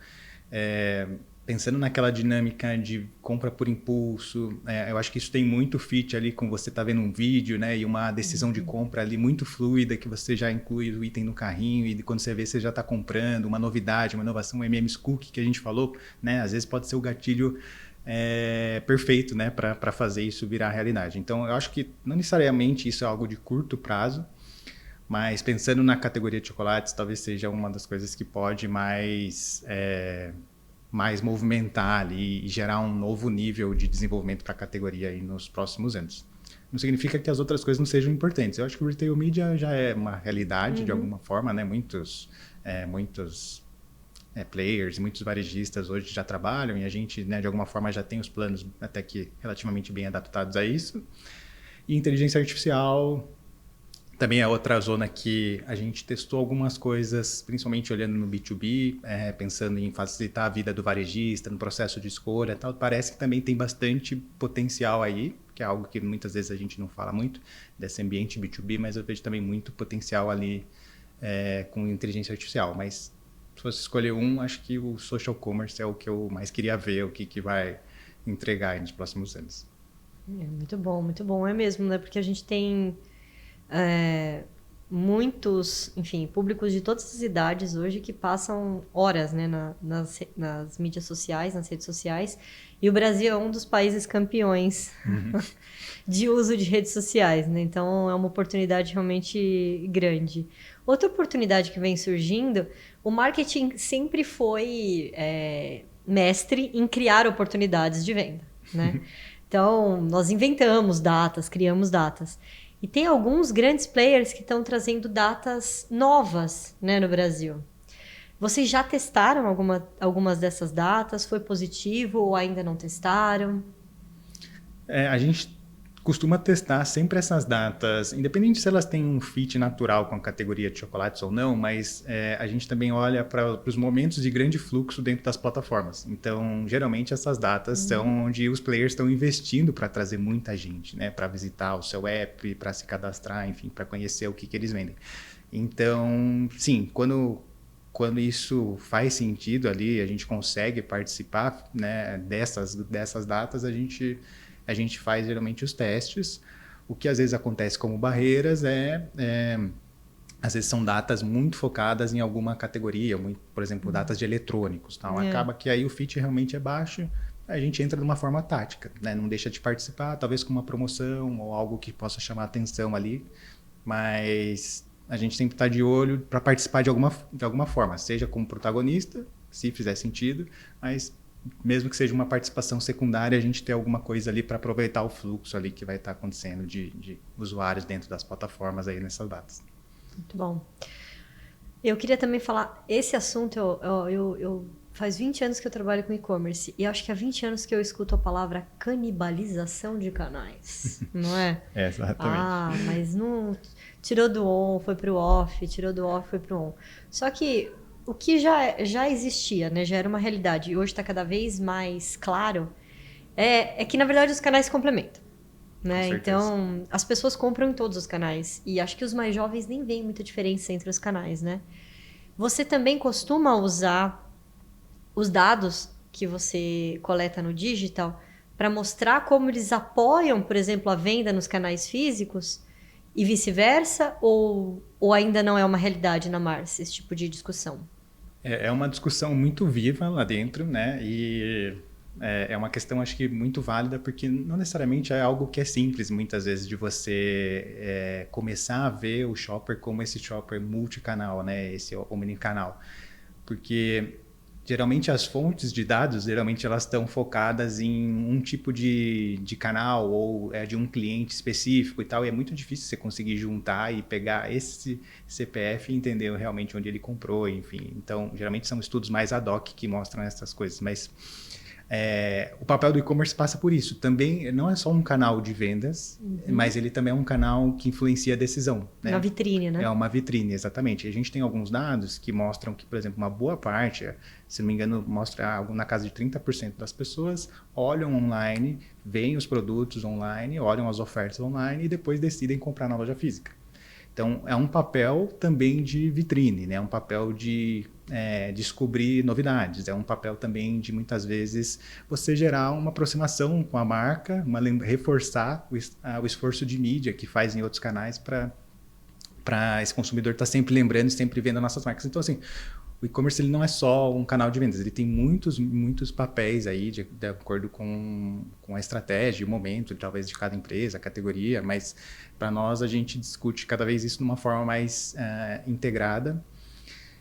Speaker 1: pensando naquela dinâmica de compra por impulso, eu acho que isso tem muito fit ali com você estar vendo um vídeo, né, e uma decisão de compra ali muito fluida, que você já inclui o item no carrinho e quando você vê, você já está comprando uma novidade, uma inovação, um MM's Cookie que a gente falou, né, às vezes pode ser o gatilho perfeito, né, para fazer isso virar realidade. Então, eu acho que não necessariamente isso é algo de curto prazo, mas pensando na categoria de chocolates, talvez seja uma das coisas que pode mais movimentar ali e gerar um novo nível de desenvolvimento para a categoria aí nos próximos anos. Não significa que as outras coisas não sejam importantes. Eu acho que o retail media já é uma realidade de alguma forma, né? Muitos players, muitos varejistas hoje já trabalham e a gente, né, de alguma forma já tem os planos até que relativamente bem adaptados a isso. E inteligência artificial também é outra zona que a gente testou algumas coisas, principalmente olhando no B2B, pensando em facilitar a vida do varejista, no processo de escolha e tal. Parece que também tem bastante potencial aí, que é algo que muitas vezes a gente não fala muito, desse ambiente B2B, mas eu vejo também muito potencial ali com inteligência artificial. Mas se fosse escolher acho que o social commerce é o que eu mais queria ver, o que vai entregar nos próximos anos.
Speaker 2: Muito bom, é mesmo, né? Porque a gente tem muitos, enfim, públicos de todas as idades hoje que passam horas, né, nas mídias sociais, nas redes sociais, e o Brasil é um dos países campeões de uso de redes sociais, né? Então é uma oportunidade realmente grande. Outra oportunidade que vem surgindo, o marketing sempre foi mestre em criar oportunidades de venda, né? Então, nós inventamos datas, criamos datas. E tem alguns grandes players que estão trazendo datas novas, né, no Brasil. Vocês já testaram algumas dessas datas? Foi positivo ou ainda não testaram?
Speaker 1: A gente costuma testar sempre essas datas, independente se elas têm um fit natural com a categoria de chocolates ou não, mas a gente também olha para os momentos de grande fluxo dentro das plataformas. Então, geralmente essas datas são onde os players estão investindo para trazer muita gente, né, para visitar o seu app, para se cadastrar, enfim, para conhecer o que eles vendem. Então, sim, quando isso faz sentido ali, a gente consegue participar, né, dessas datas, a gente faz geralmente os testes. O que às vezes acontece como barreiras às vezes são datas muito focadas em alguma categoria, por exemplo, datas de eletrônicos. Tal. Acaba que aí o fit realmente é baixo, a gente entra de uma forma tática, né? Não deixa de participar, talvez com uma promoção ou algo que possa chamar atenção ali, mas a gente sempre está de olho para participar de alguma forma, seja como protagonista, se fizer sentido, mas mesmo que seja uma participação secundária, a gente ter alguma coisa ali para aproveitar o fluxo ali que vai estar acontecendo de usuários dentro das plataformas aí nessas datas.
Speaker 2: Muito bom. Eu queria também falar, esse assunto, eu faz 20 anos que eu trabalho com e-commerce e acho que há 20 anos que eu escuto a palavra canibalização de canais, não é?
Speaker 1: Exatamente.
Speaker 2: Mas não... Tirou do on, foi para o off, tirou do off, foi para o on. Só que o que já existia, né? Já era uma realidade e hoje está cada vez mais claro, é que na verdade os canais se complementam, né? Então as pessoas compram em todos os canais e acho que os mais jovens nem veem muita diferença entre os canais, né? Você também costuma usar os dados que você coleta no digital para mostrar como eles apoiam, por exemplo, a venda nos canais físicos e vice-versa, ou ainda não é uma realidade na Mars esse tipo de discussão?
Speaker 1: É uma discussão muito viva lá dentro, né? E é uma questão, acho que, muito válida, porque não necessariamente é algo que é simples, muitas vezes, de você começar a ver o shopper como esse shopper multicanal, né? Esse omnicanal. Porque geralmente as fontes de dados, geralmente elas estão focadas em um tipo de canal ou de um cliente específico e tal, e é muito difícil você conseguir juntar e pegar esse CPF e entender realmente onde ele comprou, enfim. Então, geralmente são estudos mais ad hoc que mostram essas coisas, mas o papel do e-commerce passa por isso. Também não é só um canal de vendas, mas ele também é um canal que influencia a decisão. Né?
Speaker 2: Uma vitrine, né?
Speaker 1: É uma vitrine, exatamente. A gente tem alguns dados que mostram que, por exemplo, uma boa parte, se não me engano, mostra algo na casa de 30% das pessoas olham online, veem os produtos online, olham as ofertas online e depois decidem comprar na loja física. Então, é um papel também de vitrine, né? É um papel de descobrir novidades, é um papel também de, muitas vezes, você gerar uma aproximação com a marca, reforçar o esforço de mídia que faz em outros canais para esse consumidor estar sempre lembrando e sempre vendo as nossas marcas. Então, assim, o e-commerce ele não é só um canal de vendas, ele tem muitos papéis aí de acordo com a estratégia, o momento, talvez de cada empresa, categoria, mas para nós a gente discute cada vez isso de uma forma mais integrada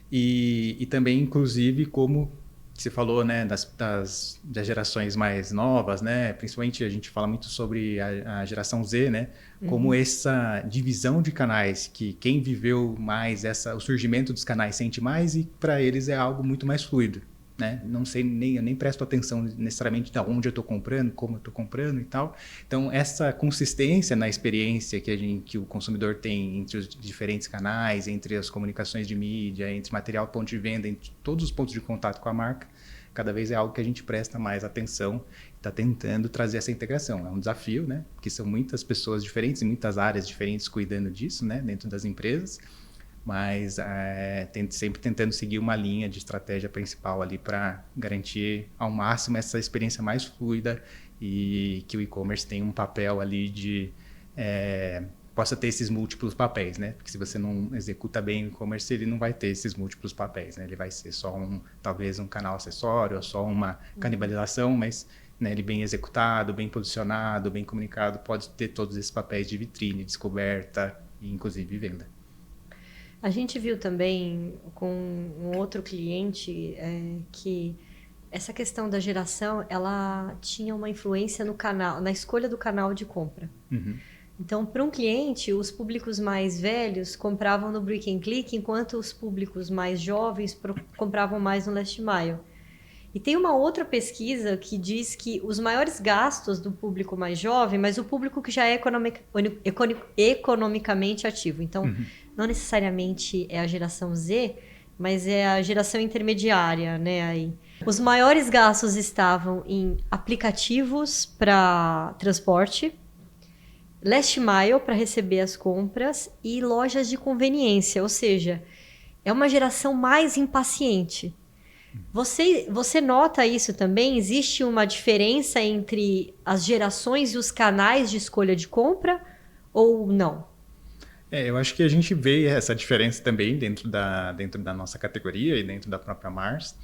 Speaker 1: e também, inclusive, como você falou, né, das gerações mais novas, né, principalmente a gente fala muito sobre a geração Z, né, como essa divisão de canais, que quem viveu mais o surgimento dos canais sente mais e para eles é algo muito mais fluido, né, não sei, eu nem presto atenção necessariamente de onde eu estou comprando, como eu estou comprando e tal. Então, essa consistência na experiência que o consumidor tem entre os diferentes canais, entre as comunicações de mídia, entre material, ponto de venda, entre todos os pontos de contato com a marca, cada vez é algo que a gente presta mais atenção, está tentando trazer essa integração. É um desafio, né? Porque são muitas pessoas diferentes, em muitas áreas diferentes cuidando disso, né? Dentro das empresas, mas sempre tentando seguir uma linha de estratégia principal ali para garantir ao máximo essa experiência mais fluida e que o e-commerce tem um papel ali de possa ter esses múltiplos papéis, né? Porque se você não executa bem o e-commerce, ele não vai ter esses múltiplos papéis, né? Ele vai ser só talvez um canal acessório, ou só uma canibalização, mas né, ele bem executado, bem posicionado, bem comunicado, pode ter todos esses papéis de vitrine, descoberta e inclusive venda.
Speaker 2: A gente viu também com um outro cliente que essa questão da geração, ela tinha uma influência no canal, na escolha do canal de compra.
Speaker 1: Uhum.
Speaker 2: Então, para um cliente, os públicos mais velhos compravam no Brick and Click, enquanto os públicos mais jovens compravam mais no Last Mile. E tem uma outra pesquisa que diz que os maiores gastos do público mais jovem, mas o público que já é economicamente ativo. Então, não necessariamente é a geração Z, mas é a geração intermediária, né? Aí. Os maiores gastos estavam em aplicativos para transporte, last mile para receber as compras e lojas de conveniência, ou seja, é uma geração mais impaciente. Você nota isso também? Existe uma diferença entre as gerações e os canais de escolha de compra ou não?
Speaker 1: Eu acho que a gente vê essa diferença também dentro da nossa categoria e dentro da própria Mars.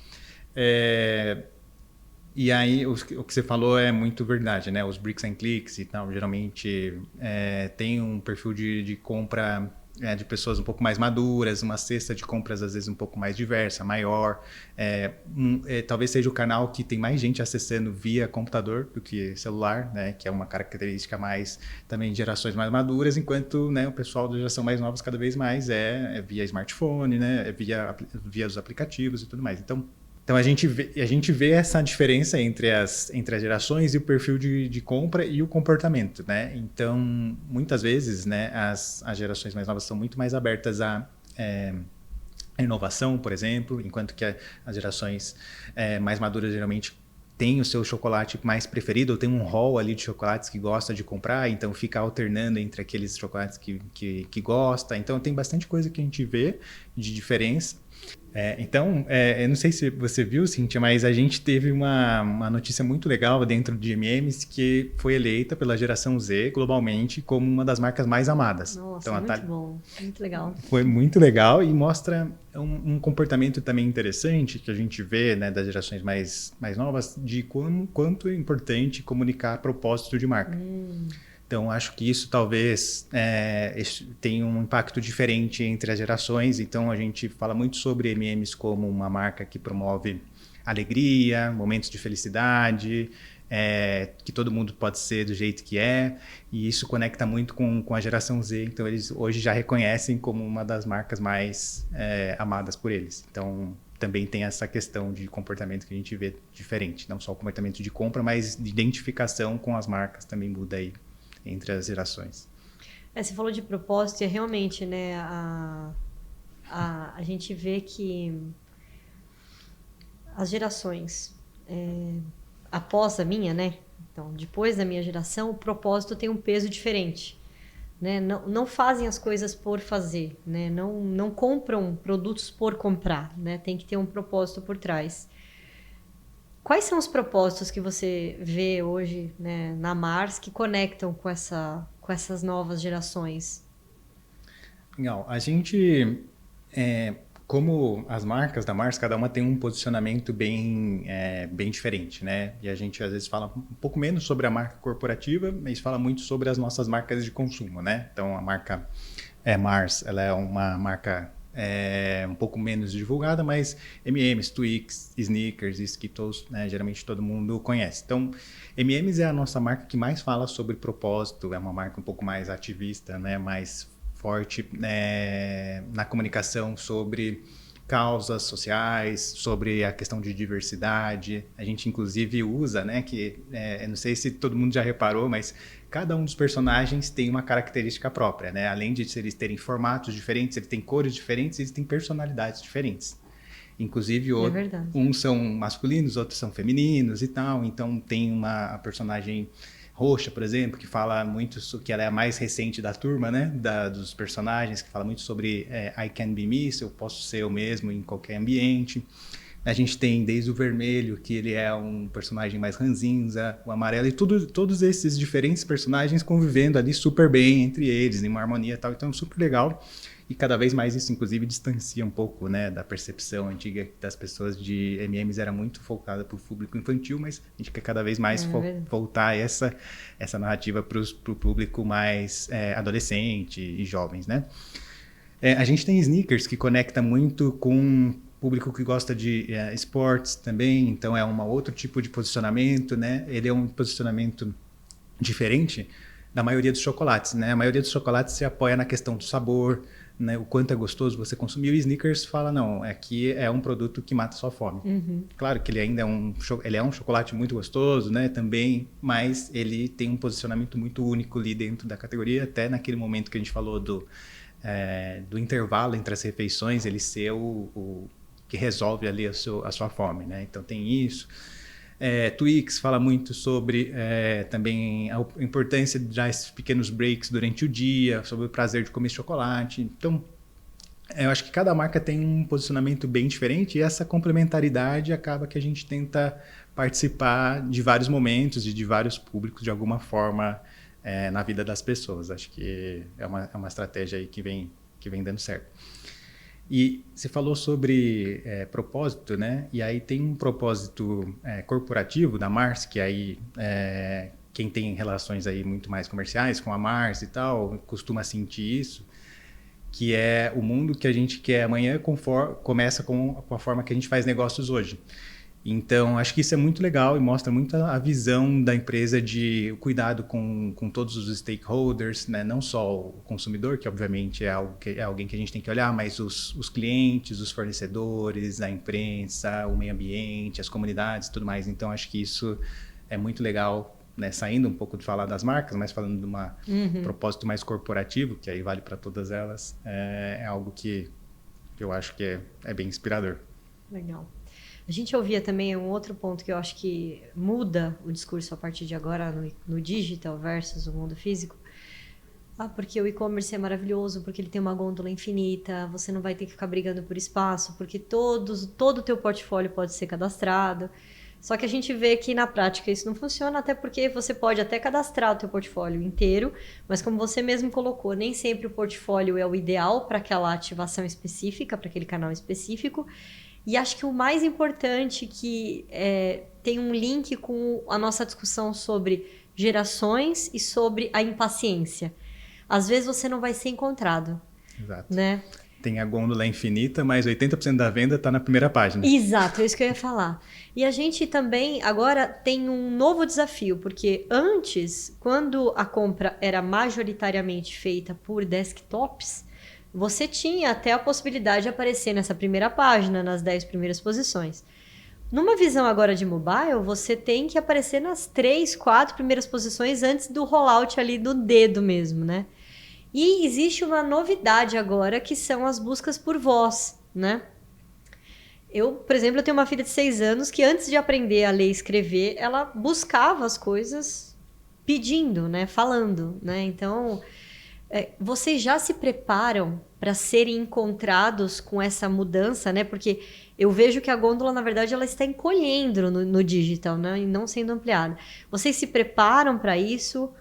Speaker 1: E aí, o que você falou é muito verdade, né? Os bricks and clicks e tal, geralmente tem um perfil de compra de pessoas um pouco mais maduras, uma cesta de compras às vezes um pouco mais diversa, maior. Talvez seja o canal que tem mais gente acessando via computador do que celular, né? Que é uma característica mais também de gerações mais maduras, enquanto né, o pessoal da geração mais nova cada vez mais via smartphone, né? Via os aplicativos e tudo mais. Então a gente vê essa diferença entre as gerações e o perfil de compra e o comportamento, né? Então, muitas vezes, né, as gerações mais novas são muito mais abertas à inovação, por exemplo, enquanto que as gerações mais maduras geralmente têm o seu chocolate mais preferido, ou tem um hall ali de chocolates que gosta de comprar, então fica alternando entre aqueles chocolates que gosta. Então tem bastante coisa que a gente vê de diferença. Então, eu não sei se você viu, Cíntia, mas a gente teve uma notícia muito legal dentro de M&M's que foi eleita pela geração Z globalmente como uma das marcas mais amadas.
Speaker 2: Nossa,
Speaker 1: Então,
Speaker 2: muito bom, muito legal.
Speaker 1: foi muito legal e mostra um comportamento também interessante que a gente vê, né, das gerações mais novas de quanto é importante comunicar propósito de marca. Então, acho que isso talvez tenha um impacto diferente entre as gerações. Então, a gente fala muito sobre M&M's como uma marca que promove alegria, momentos de felicidade, que todo mundo pode ser do jeito que é. E isso conecta muito com a geração Z. Então, eles hoje já reconhecem como uma das marcas mais amadas por eles. Então, também tem essa questão de comportamento que a gente vê diferente. Não só o comportamento de compra, mas de identificação com as marcas também muda aí entre as gerações.
Speaker 2: Você falou de propósito e realmente, né, a gente vê que as gerações após a minha, né, então depois da minha geração, o propósito tem um peso diferente, né, não fazem as coisas por fazer, né, não compram produtos por comprar, né, tem que ter um propósito por trás. Quais são os propósitos que você vê hoje, né, na Mars que conectam com essas novas gerações?
Speaker 1: Legal. A gente, como as marcas da Mars, cada uma tem um posicionamento bem diferente, né? E a gente às vezes fala um pouco menos sobre a marca corporativa, mas fala muito sobre as nossas marcas de consumo, né? Então a marca Mars, ela é uma marca um pouco menos divulgada, mas M&M's, Twix, Snickers, Skittles, né, geralmente todo mundo conhece. Então, M&M's é a nossa marca que mais fala sobre propósito, é uma marca um pouco mais ativista, né, mais forte na comunicação sobre causas sociais, sobre a questão de diversidade. A gente, inclusive, usa, né, eu não sei se todo mundo já reparou, mas cada um dos personagens tem uma característica própria, né? Além de eles terem formatos diferentes, eles têm cores diferentes, eles têm personalidades diferentes. Inclusive, uns são masculinos, outros são femininos e tal. Então, tem a personagem roxa, por exemplo, que fala muito, que ela é a mais recente da turma, né? Dos personagens, que fala muito sobre I can be me, se eu posso ser eu mesmo em qualquer ambiente. A gente tem desde o vermelho, que ele é um personagem mais ranzinza, o amarelo, e todos esses diferentes personagens convivendo ali super bem entre eles, em uma harmonia e tal. Então, super legal. E cada vez mais isso, inclusive, distancia um pouco, né, da percepção antiga das pessoas de M&M's era muito focada para o público infantil, mas a gente quer cada vez mais voltar essa narrativa para o público mais adolescente e jovens, né? A gente tem Snickers, que conecta muito com público que gosta de esportes também, então é um outro tipo de posicionamento, né? Ele é um posicionamento diferente da maioria dos chocolates, né? A maioria dos chocolates se apoia na questão do sabor, né? O quanto é gostoso você consumir. O Snickers fala, não, aqui é um produto que mata a sua fome. Claro que ele ainda é um chocolate muito gostoso, né? Também, mas ele tem um posicionamento muito único ali dentro da categoria, até naquele momento que a gente falou do intervalo entre as refeições, ele ser o que resolve ali a sua fome, né? Então tem isso. Twix fala muito sobre também a importância de dar esses pequenos breaks durante o dia, sobre o prazer de comer chocolate. Então, eu acho que cada marca tem um posicionamento bem diferente e essa complementaridade acaba que a gente tenta participar de vários momentos e de vários públicos de alguma forma na vida das pessoas. Acho que é uma estratégia aí que vem dando certo. E você falou sobre propósito, né? E aí tem um propósito corporativo da Mars, que aí quem tem relações aí muito mais comerciais com a Mars e tal, costuma sentir isso, que é o mundo que a gente quer amanhã começa com a forma que a gente faz negócios hoje. Então, acho que isso é muito legal e mostra muito a visão da empresa de cuidado com todos os stakeholders, né? Não só o consumidor, que obviamente é alguém que a gente tem que olhar, mas os clientes, os fornecedores, a imprensa, o meio ambiente, as comunidades e tudo mais. Então, acho que isso é muito legal, né? Saindo um pouco de falar das marcas, mas falando de um propósito mais corporativo, que aí vale para todas elas, é algo que eu acho que é bem inspirador.
Speaker 2: Legal. A gente ouvia também um outro ponto que eu acho que muda o discurso a partir de agora no digital versus o mundo físico. Porque o e-commerce é maravilhoso, porque ele tem uma gôndola infinita, você não vai ter que ficar brigando por espaço, porque todo o teu portfólio pode ser cadastrado. Só que a gente vê que na prática isso não funciona, até porque você pode até cadastrar o teu portfólio inteiro, mas como você mesmo colocou, nem sempre o portfólio é o ideal para aquela ativação específica, para aquele canal específico. E acho que o mais importante que tem um link com a nossa discussão sobre gerações e sobre a impaciência. Às vezes você não vai ser encontrado.
Speaker 1: Exato.
Speaker 2: Né?
Speaker 1: Tem a gôndola infinita, mas 80% da venda está na primeira página.
Speaker 2: Exato, é isso que eu ia falar. E a gente também agora tem um novo desafio, porque antes, quando a compra era majoritariamente feita por desktops, você tinha até a possibilidade de aparecer nessa primeira página, nas 10 primeiras posições. Numa visão agora de mobile, você tem que aparecer nas 3, 4 primeiras posições antes do rollout ali do dedo mesmo, né? E existe uma novidade agora, que são as buscas por voz, né? Eu, por exemplo, eu tenho uma filha de 6 anos que antes de aprender a ler e escrever, ela buscava as coisas pedindo, né? Falando, né? Então, vocês já se preparam para serem encontrados com essa mudança, né? Porque eu vejo que a gôndola, na verdade, ela está encolhendo no digital, né? E não sendo ampliada. Vocês se preparam para isso?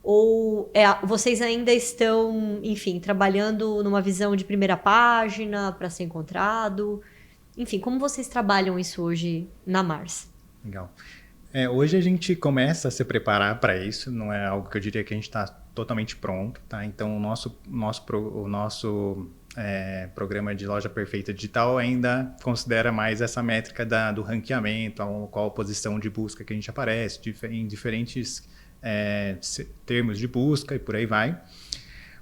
Speaker 2: Ou vocês ainda estão, enfim, trabalhando numa visão de primeira página para ser encontrado? Enfim, como vocês trabalham isso hoje na Mars?
Speaker 1: Legal. Hoje a gente começa a se preparar para isso, não é algo que eu diria que a gente está totalmente pronto, tá? Então, o nosso programa de loja perfeita digital ainda considera mais essa métrica do ranqueamento, qual a posição de busca que a gente aparece, em diferentes termos de busca e por aí vai.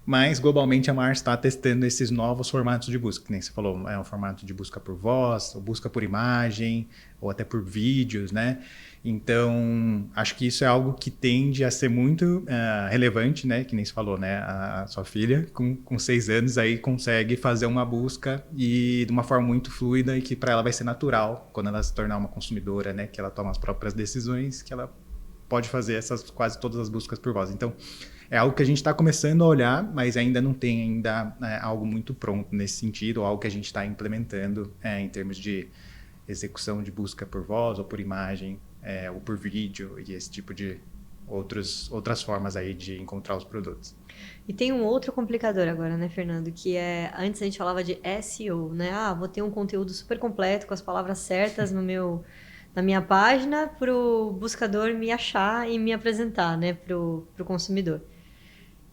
Speaker 1: Mas, globalmente, a Mars está testando esses novos formatos de busca, que nem você falou, é um formato de busca por voz, ou busca por imagem, ou até por vídeos, né? Então, acho que isso é algo que tende a ser muito relevante, né? Que nem você falou, né? A sua filha, com 6 anos, aí consegue fazer uma busca e de uma forma muito fluida e que para ela vai ser natural, quando ela se tornar uma consumidora, né? Que ela toma as próprias decisões, que ela pode fazer quase todas as buscas por voz. Então, é algo que a gente está começando a olhar, mas ainda não tem algo muito pronto nesse sentido, ou algo que a gente está implementando em termos de execução de busca por voz ou por imagem, ou por vídeo e esse tipo de outras formas aí de encontrar os produtos.
Speaker 2: E tem um outro complicador agora, né, Fernando? Que antes a gente falava de SEO, né? Vou ter um conteúdo super completo com as palavras certas na minha página para o buscador me achar e me apresentar, né, para o consumidor.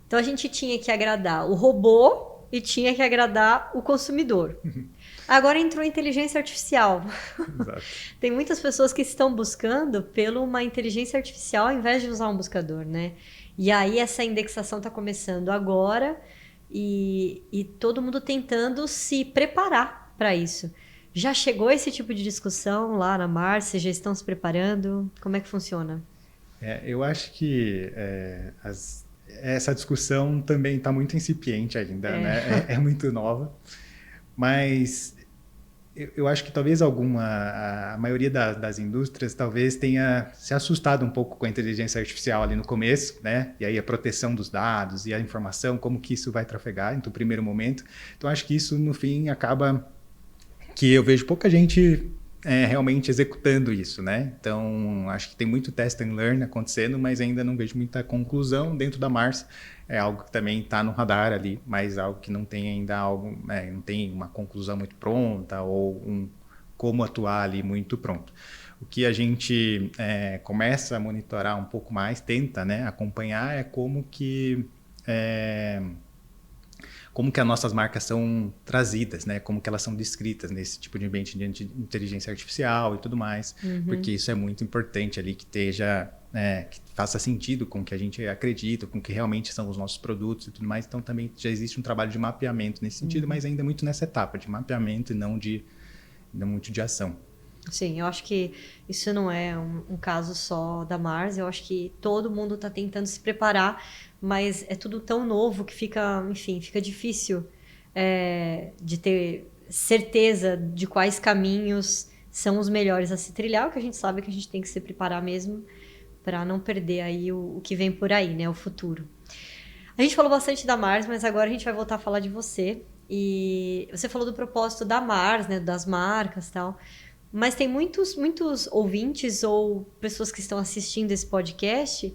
Speaker 2: Então a gente tinha que agradar o robô e tinha que agradar o consumidor. Agora entrou a inteligência artificial.
Speaker 1: Exato.
Speaker 2: Tem muitas pessoas que estão buscando por uma inteligência artificial ao invés de usar um buscador, né? E aí essa indexação está começando agora e todo mundo tentando se preparar para isso. Já chegou esse tipo de discussão lá na Mars? Vocês já estão se preparando? Como é que funciona?
Speaker 1: Eu acho que essa discussão também está muito incipiente ainda, né? É muito nova. Mas eu acho que talvez a maioria das indústrias talvez tenha se assustado um pouco com a inteligência artificial ali no começo, né? E aí a proteção dos dados e a informação, como que isso vai trafegar no primeiro momento. Então, acho que isso, no fim, acaba que eu vejo pouca gente realmente executando isso, né? Então, acho que tem muito test and learn acontecendo, mas ainda não vejo muita conclusão dentro da Mars. É algo que também está no radar ali, mas algo que não tem ainda não tem uma conclusão muito pronta ou como atuar ali muito pronto. O que a gente começa a monitorar um pouco mais, tenta, né, acompanhar, é como que as nossas marcas são trazidas, né? Como que elas são descritas nesse tipo de ambiente de inteligência artificial e tudo mais, porque isso é muito importante ali que faça sentido com o que a gente acredita, com o que realmente são os nossos produtos e tudo mais. Então também já existe um trabalho de mapeamento nesse sentido, mas ainda muito nessa etapa de mapeamento e não muito de ação.
Speaker 2: Sim, eu acho que isso não é um caso só da Mars, eu acho que todo mundo está tentando se preparar, mas é tudo tão novo que fica difícil de ter certeza de quais caminhos são os melhores a se trilhar. O que a gente sabe é que a gente tem que se preparar mesmo para não perder aí o que vem por aí, né, o futuro. A A gente falou bastante da Mars, mas agora a gente vai voltar a falar de você. E você falou do propósito da Mars, né, das marcas e tal. Mas tem muitos ouvintes ou pessoas que estão assistindo esse podcast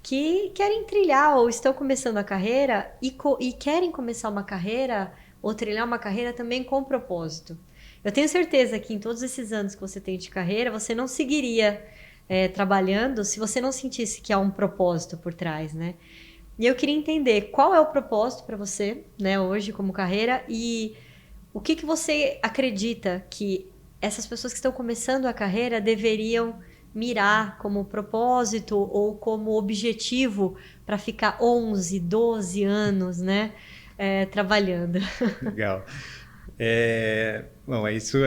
Speaker 2: que querem trilhar ou estão começando a carreira e querem começar uma carreira ou trilhar uma carreira também com propósito. Eu tenho certeza que em todos esses anos que você tem de carreira, você não seguiria trabalhando se você não sentisse que há um propósito por trás, né? E eu queria entender qual é o propósito para você, né, hoje como carreira e o que você acredita que essas pessoas que estão começando a carreira deveriam mirar como propósito ou como objetivo para ficar 11, 12 anos, né, trabalhando.
Speaker 1: Legal. Bom, isso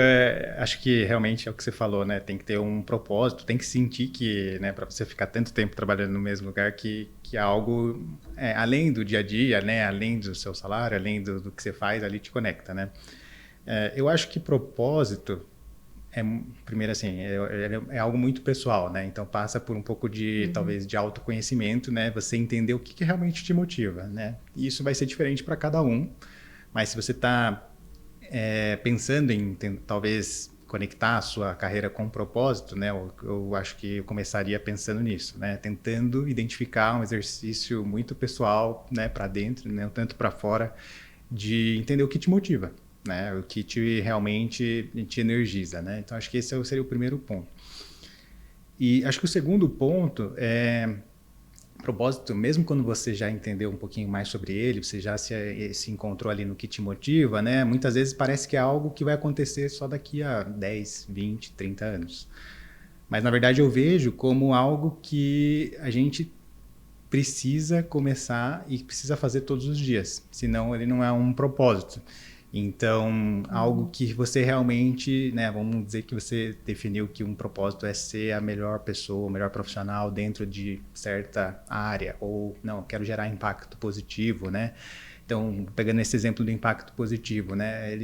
Speaker 1: acho que realmente é o que você falou, né? Tem que ter um propósito, tem que sentir que, né, para você ficar tanto tempo trabalhando no mesmo lugar, que é algo além do dia a dia, né? Além do seu salário, além do que você faz, ali te conecta, né? Eu acho que propósito primeiro assim, é algo muito pessoal, né? Então passa por um pouco de, talvez, de autoconhecimento, né? Você entender o que realmente te motiva, né? E isso vai ser diferente para cada um, mas se você está pensando em talvez conectar a sua carreira com um propósito, né? Eu acho que eu começaria pensando nisso, né? Tentando identificar um exercício muito pessoal, né? Para dentro, né? Tanto para fora, de entender o que te motiva, né? O que realmente te energiza, né? Então acho que esse seria o primeiro ponto. E acho que o segundo ponto propósito, mesmo quando você já entendeu um pouquinho mais sobre ele, você já se encontrou ali no que te motiva, né? Muitas vezes parece que é algo que vai acontecer só daqui a 10, 20, 30 anos. Mas, na verdade, eu vejo como algo que a gente precisa começar e precisa fazer todos os dias. Senão, ele não é um propósito. Então, algo que você realmente, né, vamos dizer que você definiu que um propósito é ser a melhor pessoa, o melhor profissional dentro de certa área, ou não, quero gerar impacto positivo, né? Então, pegando esse exemplo do impacto positivo, né,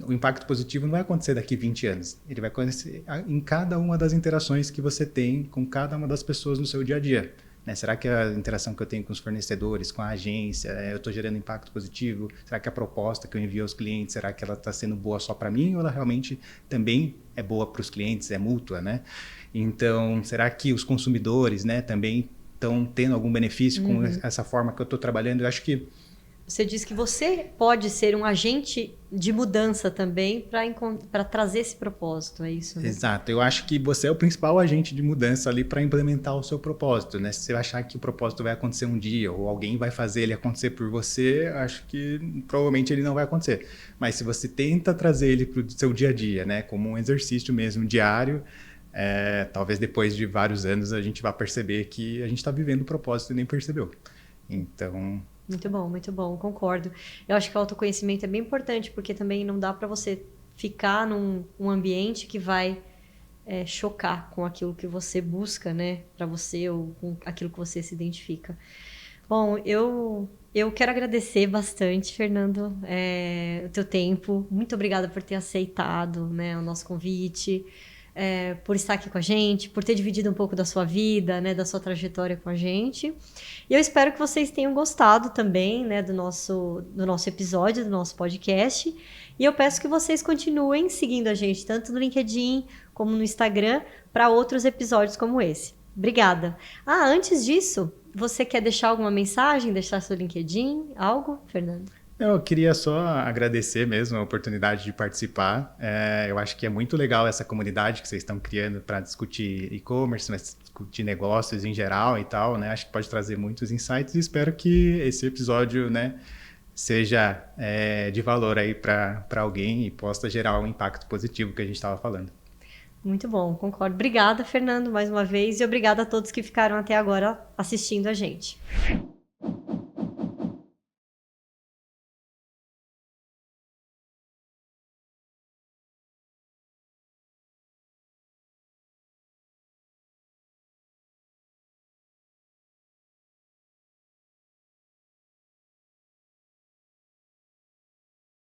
Speaker 1: o impacto positivo não vai acontecer daqui 20 anos, ele vai acontecer em cada uma das interações que você tem com cada uma das pessoas no seu dia a dia. Né? Será que a interação que eu tenho com os fornecedores, com a agência, eu estou gerando impacto positivo? Será que a proposta que eu envio aos clientes, será que ela está sendo boa só para mim ou ela realmente também é boa para os clientes, é mútua, né? Então, será que os consumidores, né, também estão tendo algum benefício com essa forma que eu estou trabalhando? Eu acho que
Speaker 2: você diz que você pode ser um agente de mudança também para trazer esse propósito, é isso? Né?
Speaker 1: Exato. Eu acho que você é o principal agente de mudança ali para implementar o seu propósito, né? Se você achar que o propósito vai acontecer um dia ou alguém vai fazer ele acontecer por você, acho que provavelmente ele não vai acontecer. Mas se você tenta trazer ele para o seu dia a dia, né? Como um exercício mesmo diário, talvez depois de vários anos a gente vá perceber que a gente está vivendo o propósito e nem percebeu. Então...
Speaker 2: Muito bom, concordo. Eu acho que o autoconhecimento é bem importante, porque também não dá para você ficar num ambiente que vai chocar com aquilo que você busca, né, para você ou com aquilo que você se identifica. Bom, eu quero agradecer bastante, Fernando, o teu tempo. Muito obrigada por ter aceitado, né, o nosso convite. Por estar aqui com a gente, por ter dividido um pouco da sua vida, né, da sua trajetória com a gente. E eu espero que vocês tenham gostado também, né, do nosso episódio, do nosso podcast. E eu peço que vocês continuem seguindo a gente, tanto no LinkedIn como no Instagram, para outros episódios como esse. Obrigada. Antes disso, você quer deixar alguma mensagem, deixar seu LinkedIn, algo, Fernando?
Speaker 1: Eu queria só agradecer mesmo a oportunidade de participar. Eu acho que é muito legal essa comunidade que vocês estão criando para discutir e-commerce, mas discutir negócios em geral e tal, né? Acho que pode trazer muitos insights e espero que esse episódio, né, seja de valor aí para alguém e possa gerar um impacto positivo que a gente estava falando.
Speaker 2: Muito bom, concordo. Obrigada, Fernando, mais uma vez, e obrigada a todos que ficaram até agora assistindo a gente.